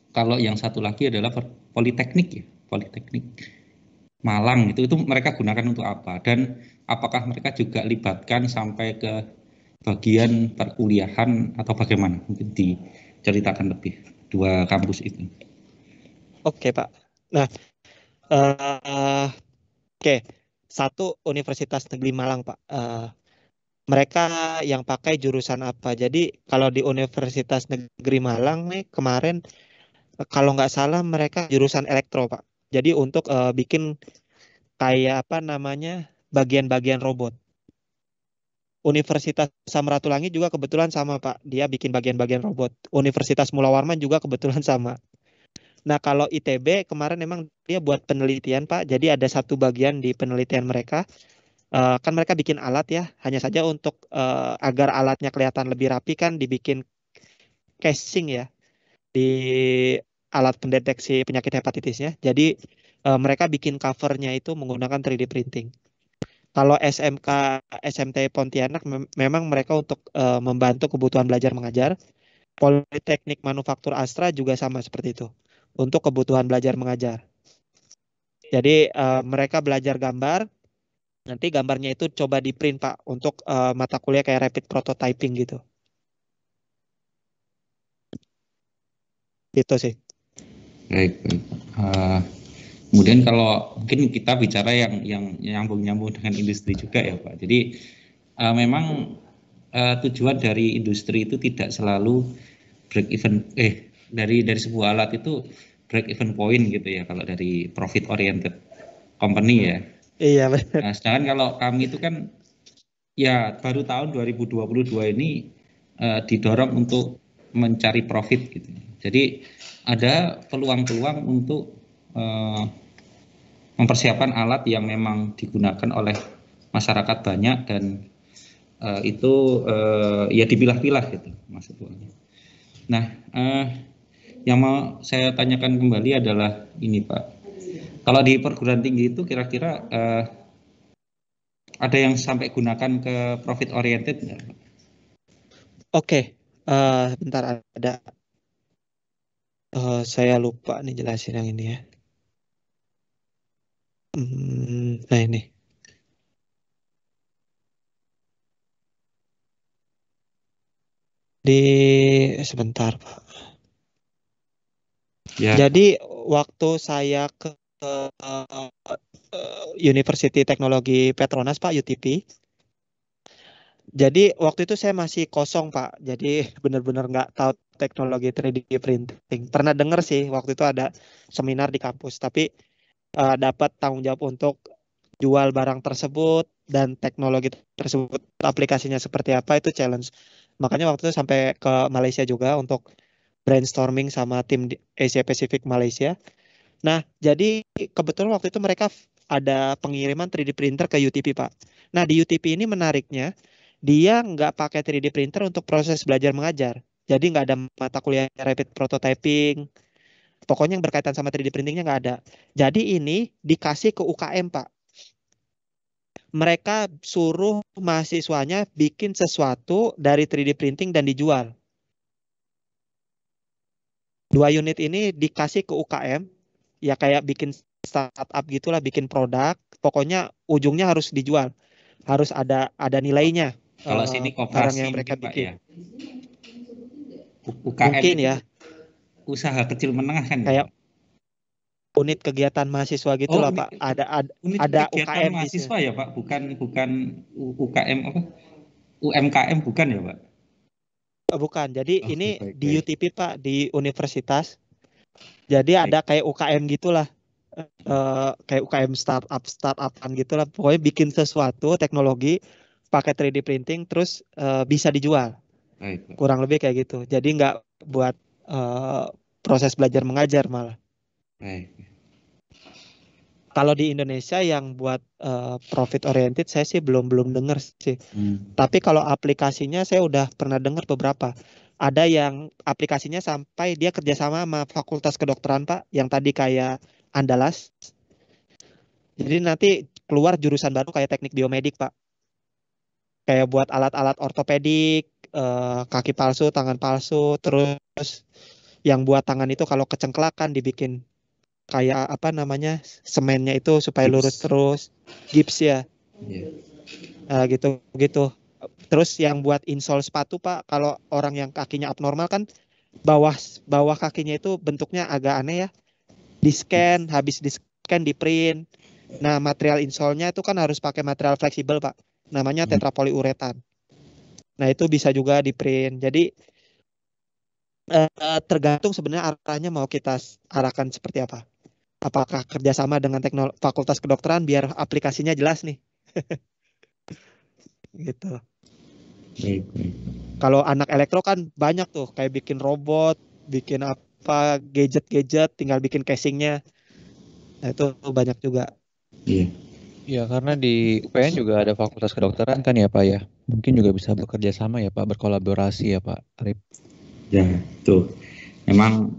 kalau yang satu lagi adalah politeknik ya, politeknik Malang itu mereka gunakan untuk apa, dan apakah mereka juga libatkan sampai ke bagian perkuliahan atau bagaimana? Mungkin diceritakan lebih 2 kampus itu. Oke Pak. Nah, oke. Satu Universitas Negeri Malang Pak. mereka yang pakai jurusan apa. Jadi kalau di Universitas Negeri Malang nih kemarin kalau nggak salah mereka jurusan elektro Pak. Jadi untuk bikin kayak apa namanya bagian-bagian robot. Universitas Samratulangi juga kebetulan sama Pak. Dia bikin bagian-bagian robot. Universitas Mula Warman juga kebetulan sama. Nah kalau ITB kemarin memang dia buat penelitian Pak. Jadi ada satu bagian di penelitian mereka. Kan mereka bikin alat ya. Hanya saja untuk agar alatnya kelihatan lebih rapi kan dibikin casing ya di alat pendeteksi penyakit hepatitisnya. Jadi mereka bikin covernya itu menggunakan 3D printing. Kalau SMK SMT Pontianak memang mereka untuk membantu kebutuhan belajar mengajar. Politeknik Manufaktur Astra juga sama seperti itu untuk kebutuhan belajar mengajar. Jadi mereka belajar gambar, nanti gambarnya itu coba di print Pak untuk mata kuliah kayak rapid prototyping gitu. Itu sih. Baik. Kemudian kalau mungkin kita bicara yang nyambung-nyambung dengan industri juga ya Pak. Jadi memang tujuan dari industri itu tidak selalu break even dari sebuah alat itu break even point gitu ya kalau dari profit oriented company ya. Iya benar. Nah, sedangkan kalau kami itu kan ya baru tahun 2022 ini didorong untuk mencari profit gitu. Jadi ada peluang-peluang untuk mempersiapkan alat yang memang digunakan oleh masyarakat banyak dan itu ya dipilah-pilah gitu maksudnya. Nah, yang mau saya tanyakan kembali adalah ini Pak. Kalau di perguruan tinggi itu kira-kira ada yang sampai gunakan ke profit oriented nggak? Oke, bentar ada. Saya lupa nih jelasin yang ini ya. Nah ini. Sebentar Pak. Ya. Jadi waktu saya ke University Teknologi Petronas Pak UTP. Jadi waktu itu saya masih kosong Pak. Jadi benar-benar nggak tahu teknologi 3D printing. Pernah dengar sih waktu itu ada seminar di kampus, tapi dapat tanggung jawab untuk jual barang tersebut dan teknologi tersebut aplikasinya seperti apa itu challenge. Makanya waktu itu sampai ke Malaysia juga untuk brainstorming sama tim di Asia Pacific Malaysia. Nah, jadi kebetulan waktu itu mereka ada pengiriman 3D printer ke UTP, Pak. Nah, di UTP ini menariknya, dia nggak pakai 3D printer untuk proses belajar mengajar. Jadi nggak ada mata kuliah rapid prototyping. Pokoknya yang berkaitan sama 3D printingnya nggak ada. Jadi ini dikasih ke UKM, Pak. Mereka suruh mahasiswanya bikin sesuatu dari 3D printing dan dijual. 2 unit ini dikasih ke UKM, ya kayak bikin startup gitulah, bikin produk. Pokoknya ujungnya harus dijual, harus ada nilainya. Kalau sini Barang koperasi yang mereka mungkin Pak bikin. ya. UKM Mungkin itu ya. Usaha kecil menengah kan Kayak ya? unit kegiatan mahasiswa gitulah Pak. Unit Ada kegiatan UKM di sini. mahasiswa ya Pak, bukan UKM apa? UMKM bukan ya Pak? Bukan. Jadi Oke, ini baik, di baik. UTP Pak, di universitas. Jadi Baik. ada kayak UKM gitulah. Kayak UKM startupan gitulah. Pokoknya bikin sesuatu teknologi pakai 3D printing terus bisa dijual. Baik, Pak. Kurang lebih kayak gitu. Jadi nggak buat proses belajar mengajar malah. Baik. Kalau di Indonesia yang buat profit oriented saya sih belum dengar sih. Tapi kalau aplikasinya saya udah pernah dengar beberapa. Ada yang aplikasinya sampai dia kerjasama sama Fakultas Kedokteran Pak, yang tadi kayak Andalas. Jadi nanti keluar jurusan baru kayak teknik biomedik Pak. Kayak buat alat-alat ortopedik, kaki palsu, tangan palsu, terus yang buat tangan itu kalau kecengklakan dibikin kayak apa namanya semennya itu supaya Gips. lurus terus, gips ya. Yeah. Gitu. Terus yang buat insole sepatu Pak, kalau orang yang kakinya abnormal kan bawah kakinya itu bentuknya agak aneh ya. Di scan, habis di scan di print. Nah material insole-nya itu kan harus pakai material fleksibel Pak. Namanya tetrapoliuretan. Nah, itu bisa juga di print. Jadi tergantung sebenarnya arahnya mau kita arahkan seperti apa. Apakah kerjasama dengan fakultas kedokteran biar aplikasinya jelas nih. Gitu. Baik, baik. Kalau anak elektro kan banyak tuh, kayak bikin robot, bikin apa gadget-gadget, tinggal bikin casingnya. Nah, itu banyak juga. Iya. Ya, karena di UPN juga ada fakultas kedokteran kan ya Pak ya. Mungkin juga bisa bekerja sama ya Pak, berkolaborasi ya Pak Arif. Ya, tuh. Memang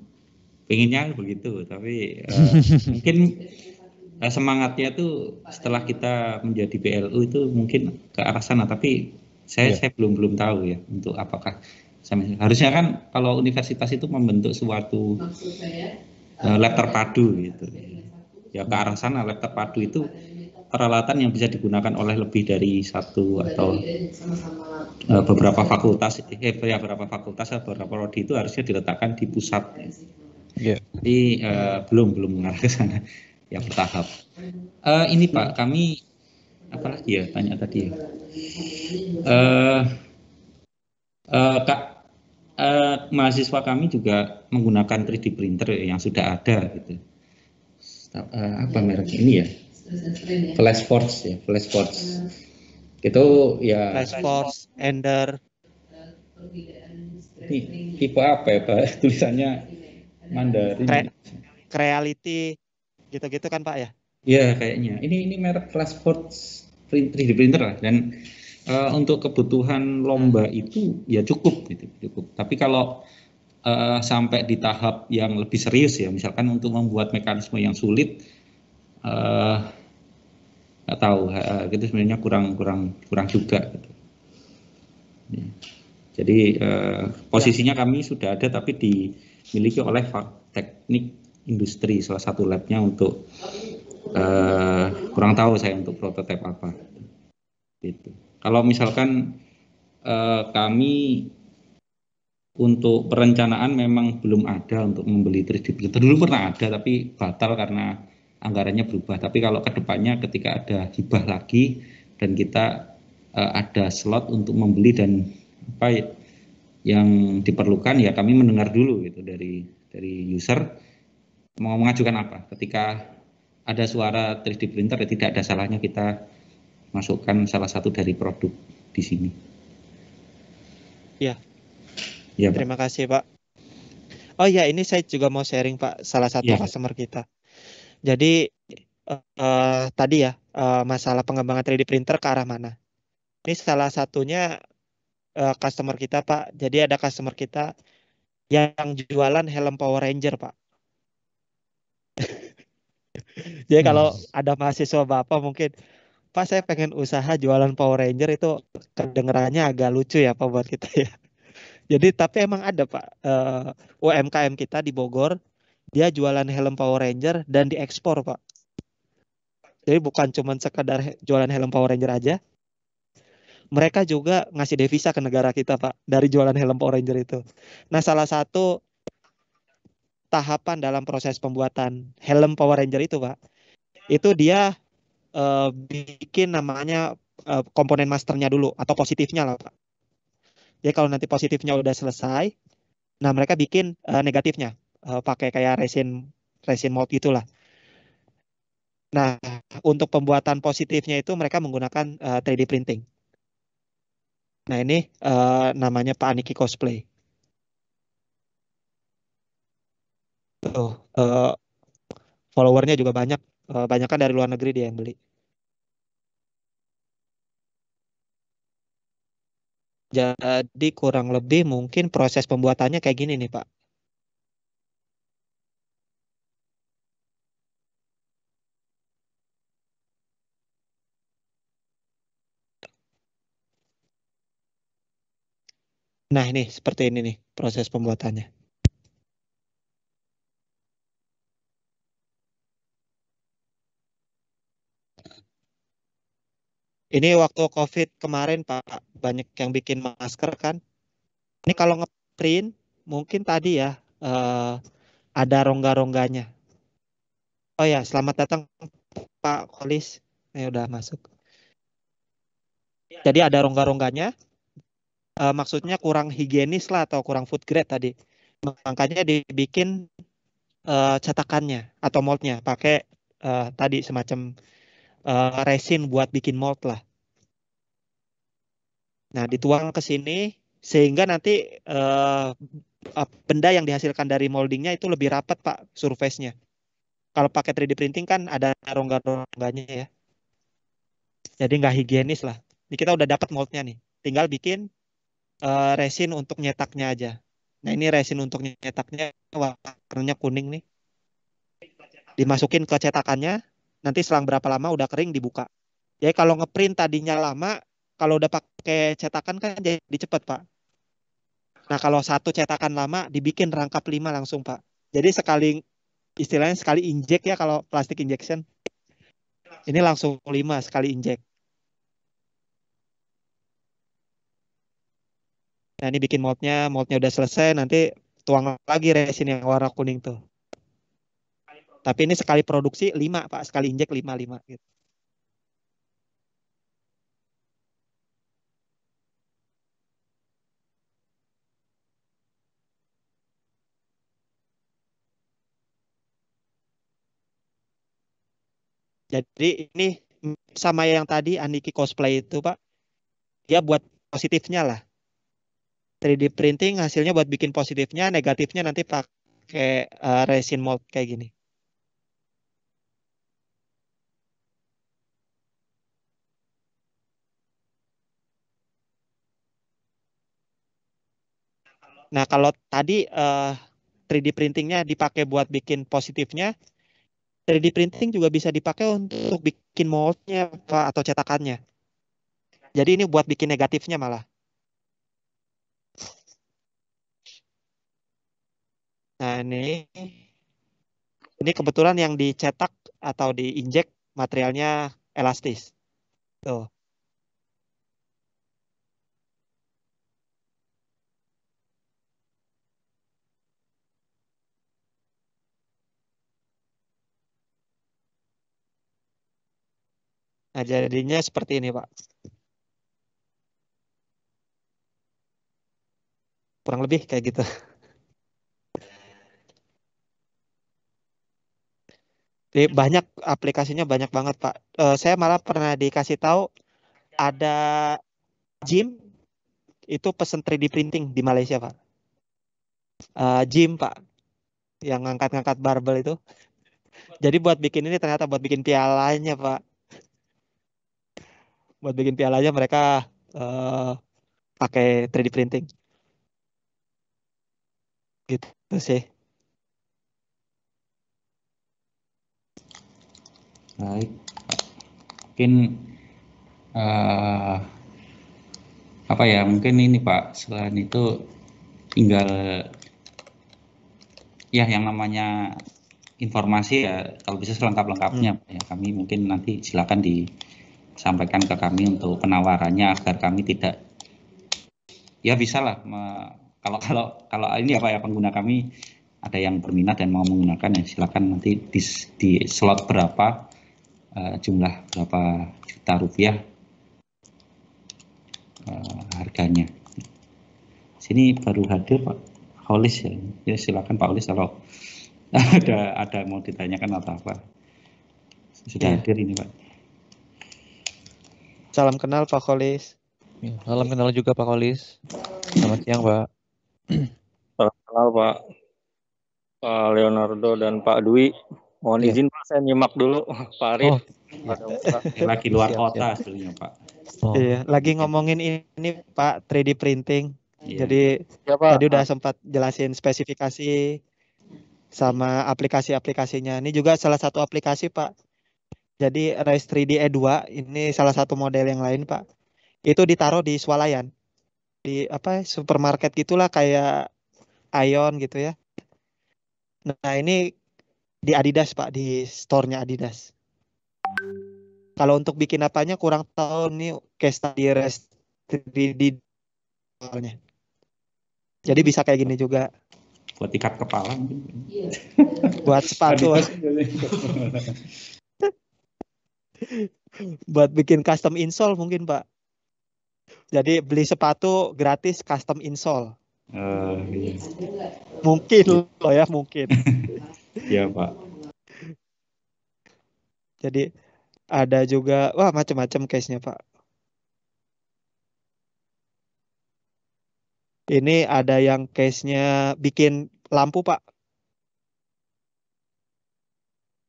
pengennya begitu, tapi mungkin semangatnya tuh setelah kita menjadi BLU itu mungkin ke arah sana, tapi saya belum tahu ya untuk apakah harusnya kan kalau universitas itu membentuk suatu lab terpadu gitu. Ya ke arah sana, lab terpadu itu peralatan yang bisa digunakan oleh lebih dari satu atau beberapa fakultas, beberapa prodi itu harusnya diletakkan di pusat. Iya. Tapi belum mengarah ke sana, ya bertahap. Ini Pak, kami apa lagi ya tanya tadi ya. Kak, mahasiswa kami juga menggunakan 3D printer yang sudah ada gitu. Apa mereknya ini ya? Flashforge ya, Flashforge. Itu ya. Flashforge, Ender. Ini tipe apa ya Pak? Tulisannya Mandarin. Creality, gitu-gitu kan Pak ya? Iya kayaknya. Ini merek Flashforge 3D printer lah, dan untuk kebutuhan lomba itu ya cukup gitu, cukup. Tapi kalau sampai di tahap yang lebih serius ya, misalkan untuk membuat mekanisme yang sulit, nggak tahu, itu sebenarnya kurang juga gitu. Ya. Jadi posisinya kami sudah ada, tapi dimiliki oleh teknik industri, salah satu labnya untuk kurang tahu saya untuk prototipe apa. Gitu. Kalau misalkan kami untuk perencanaan memang belum ada untuk membeli 3D printer. Dulu pernah ada tapi batal karena anggarannya berubah. Tapi kalau kedepannya ketika ada hibah lagi dan kita ada slot untuk membeli dan apa yang diperlukan, ya kami mendengar dulu gitu dari user mau mengajukan apa. Ketika ada suara 3D printer, ya tidak ada salahnya kita masukkan salah satu dari produk di sini. Ya. Ya, Pak. Terima kasih Pak. Oh ya, ini saya juga mau sharing Pak, salah satu customer kita. Jadi tadi ya masalah pengembangan 3D printer ke arah mana? Ini salah satunya customer kita Pak. Jadi ada customer kita yang jualan helm Power Ranger Pak. Jadi kalau ada mahasiswa Bapak mungkin, Pak saya pengen usaha jualan Power Ranger, itu kedengerannya agak lucu ya Pak buat kita ya. Jadi tapi emang ada Pak, UMKM kita di Bogor, dia jualan helm Power Ranger dan diekspor Pak. Jadi bukan cuma sekadar jualan helm Power Ranger aja, mereka juga ngasih devisa ke negara kita Pak dari jualan helm Power Ranger itu. Nah, salah satu tahapan dalam proses pembuatan helm Power Ranger itu Pak, itu dia bikin namanya komponen masternya dulu atau positifnya lah Pak. Jadi kalau nanti positifnya udah selesai, nah mereka bikin negatifnya pakai kayak resin mold gitulah. Nah, untuk pembuatan positifnya itu mereka menggunakan 3D printing. Nah, ini namanya Pak Aniki Cosplay. Tuh, followernya juga banyak. Banyak kan dari luar negeri dia yang beli. Jadi kurang lebih mungkin proses pembuatannya kayak gini nih, Pak. Nah, ini seperti ini nih proses pembuatannya. Ini waktu COVID kemarin, Pak, banyak yang bikin masker kan. Ini kalau ngeprint, mungkin tadi ya ada rongga-rongganya. Oh ya, selamat datang Pak Kolis. Udah masuk. Jadi ada rongga-rongganya. maksudnya kurang higienis lah atau kurang food grade tadi. Makanya dibikin cetakannya atau moldnya pakai tadi semacam resin buat bikin mold lah. Nah, dituang ke sini sehingga nanti benda yang dihasilkan dari moldingnya itu lebih rapat, Pak, surface-nya. Kalau pakai 3D printing kan ada rongga-rongganya ya. Jadi nggak higienis lah. Ini kita udah dapat moldnya nih. Tinggal bikin resin untuk nyetaknya aja. Nah, ini resin untuk nyetaknya warnanya kuning nih. Dimasukin ke cetakannya, nanti selang berapa lama udah kering dibuka. Jadi kalau ngeprint tadinya lama, kalau udah pakai cetakan kan jadi cepet, Pak. Nah, kalau satu cetakan lama dibikin rangkap 5 langsung, Pak. Jadi istilahnya sekali injek ya kalau plastik injection. Ini langsung 5 sekali injek. Nah, ini bikin moldnya udah selesai, nanti tuang lagi resin yang warna kuning tuh. Tapi ini sekali produksi 5, Pak. Sekali injek 5 gitu. Jadi ini sama yang tadi Aniki cosplay itu, Pak. Dia buat positifnya lah. 3D printing hasilnya buat bikin positifnya, negatifnya nanti pakai resin mold kayak gini. Nah, kalau tadi 3D printingnya dipakai buat bikin positifnya, 3D printing juga bisa dipakai untuk bikin moldnya, Pak, atau cetakannya. Jadi ini buat bikin negatifnya malah. Nah, ini kebetulan yang dicetak atau diinjek materialnya elastis. Tuh. Nah, jadinya seperti ini, Pak. Kurang lebih kayak gitu. Jadi banyak aplikasinya banyak banget, Pak. Saya malah pernah dikasih tahu ada gym itu pesen 3D printing di Malaysia, Pak. Gym, Pak, yang ngangkat-ngangkat barbel itu. Jadi buat bikin ini ternyata buat bikin pialanya, Pak. Buat bikin pialanya mereka pakai 3D printing. Gitu sih. Baik, mungkin apa ya, mungkin ini Pak, selain itu tinggal ya yang namanya informasi ya kalau bisa selengkap-lengkapnya ya, kami mungkin nanti silakan disampaikan ke kami untuk penawarannya agar kami tidak ya bisa lah kalau ini apa ya, pengguna kami ada yang berminat dan mau menggunakan ya silakan nanti di slot berapa jumlah berapa juta rupiah harganya. Sini baru hadir Pak Holis ya. Ya silakan Pak Holis kalau ada mau ditanyakan atau apa. Sudah hadir ini Pak. Salam kenal Pak Holis. Ya, salam kenal juga Pak Holis. Selamat siang Pak. Salam kenal Pak Leonardo dan Pak Dwi. Mohon izin Pak, saya nyimak dulu Pak Arif. Lagi luar kota aslinya Pak. Iya, lagi ngomongin ini Pak 3D printing. Jadi ya, Pak. tadi udah sempat jelasin spesifikasi sama aplikasi-aplikasinya. Ini juga salah satu aplikasi Pak. Jadi Rise 3D E2 ini salah satu model yang lain Pak. Itu ditaruh di swalayan. Di supermarket gitulah kayak Ion gitu ya. Nah, ini di Adidas Pak, di store-nya Adidas. Kalau untuk bikin apanya kurang tahu nih case study Rise 3D soalnya. Jadi bisa kayak gini juga. Buat ikat kepala mungkin. Buat sepatu. Buat bikin custom insole mungkin Pak. Jadi beli sepatu gratis custom insole. Iya. Mungkin loh ya, mungkin. Iya, Pak. Jadi ada juga, wah macam-macam case-nya Pak. Ini ada yang case-nya bikin lampu Pak.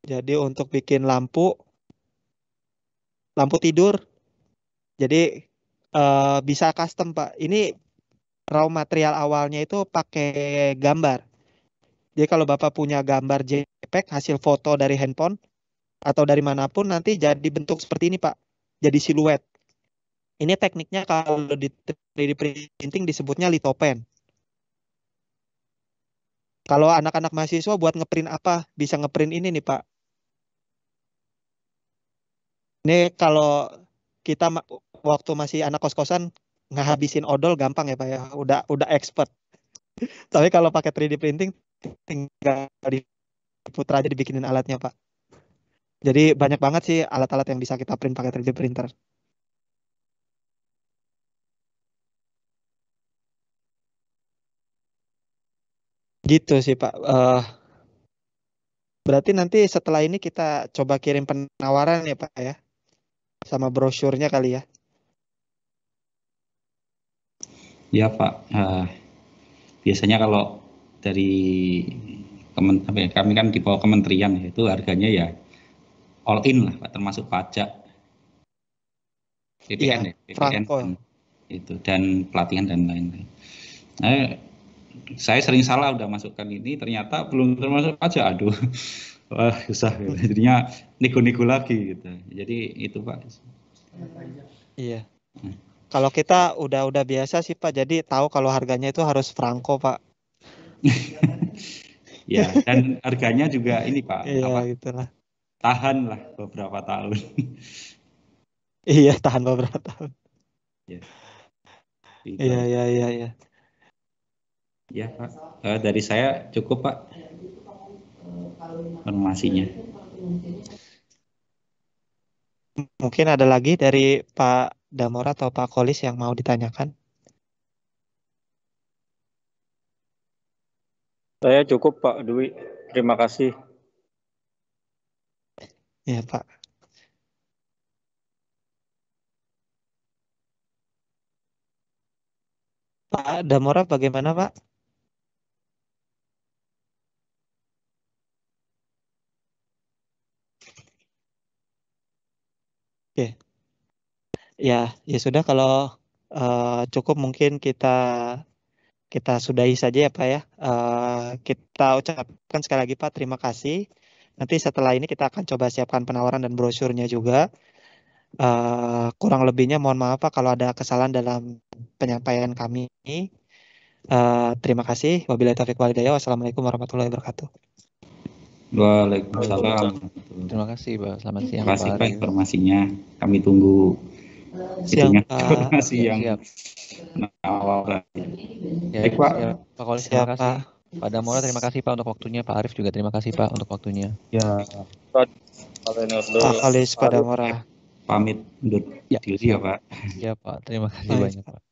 Jadi untuk bikin lampu tidur, jadi bisa custom Pak. Ini raw material awalnya itu pakai gambar. Jadi kalau Bapak punya gambar JPEG hasil foto dari handphone atau dari manapun nanti jadi bentuk seperti ini Pak. Jadi siluet. Ini tekniknya kalau di 3D printing disebutnya lithopen. Kalau anak-anak mahasiswa buat ngeprint apa? Bisa ngeprint ini nih Pak. Ini kalau kita waktu masih anak kos-kosan ngehabisin odol gampang ya Pak ya. Udah expert. Tapi kalau pakai 3D printing tinggal diputar aja dibikinin alatnya Pak. Jadi banyak banget sih alat-alat yang bisa kita print pakai 3D printer. Gitu sih Pak. Berarti nanti setelah ini kita coba kirim penawaran ya Pak ya. Sama brosurnya kali ya. Iya, Pak. Biasanya kalau dari kami kan di bawah kementerian ya, itu harganya ya all in lah, Pak, termasuk pajak, PPN Iya, ya, PPN Franco. itu dan pelatihan dan lain-lain. Nah, saya sering salah udah masukkan ini, ternyata belum termasuk pajak. Aduh, wah susah. Gitu. Jadinya nego-nego lagi gitu. Jadi itu Pak. Iya. Kalau kita udah biasa sih Pak, jadi tahu kalau harganya itu harus Franco Pak. Ya, dan harganya juga ini Pak, Iya apa? gitulah. Tahan lah beberapa tahun. Iya tahan beberapa tahun. Ya, Iya iya iya iya. Ya Pak, dari saya cukup Pak informasinya. Mungkin ada lagi dari Pak Damora atau Pak Kolis yang mau ditanyakan? Saya cukup Pak Dwi. Terima kasih. Iya Pak. Pak Damora bagaimana Pak? Oke. Ya, ya sudah kalau cukup mungkin kita sudahi saja ya Pak ya. Kita ucapkan sekali lagi Pak terima kasih. Nanti setelah ini kita akan coba siapkan penawaran dan brosurnya juga. Kurang lebihnya mohon maaf Pak kalau ada kesalahan dalam penyampaian kami. Terima kasih. Wabillahi taufiq wal hidayah. Wassalamualaikum warahmatullahi wabarakatuh. Waalaikumsalam. Terima kasih Pak. Selamat siang Terima kasih Pak Pak Arif. informasinya. Kami tunggu Siang itunya, Pak. informasi yang Siap. awal. Ya, Baik Pak. siap. Pak Kolis terima Siap kasih. Pak. Pak Damora terima kasih Pak untuk waktunya. Pak Arif juga terima kasih Pak untuk waktunya. Ya, Pak Kolis Pak Damora. Pamit undur Ya, diri ya Pak. Ya Pak, terima kasih Baik, banyak Pak. Pak.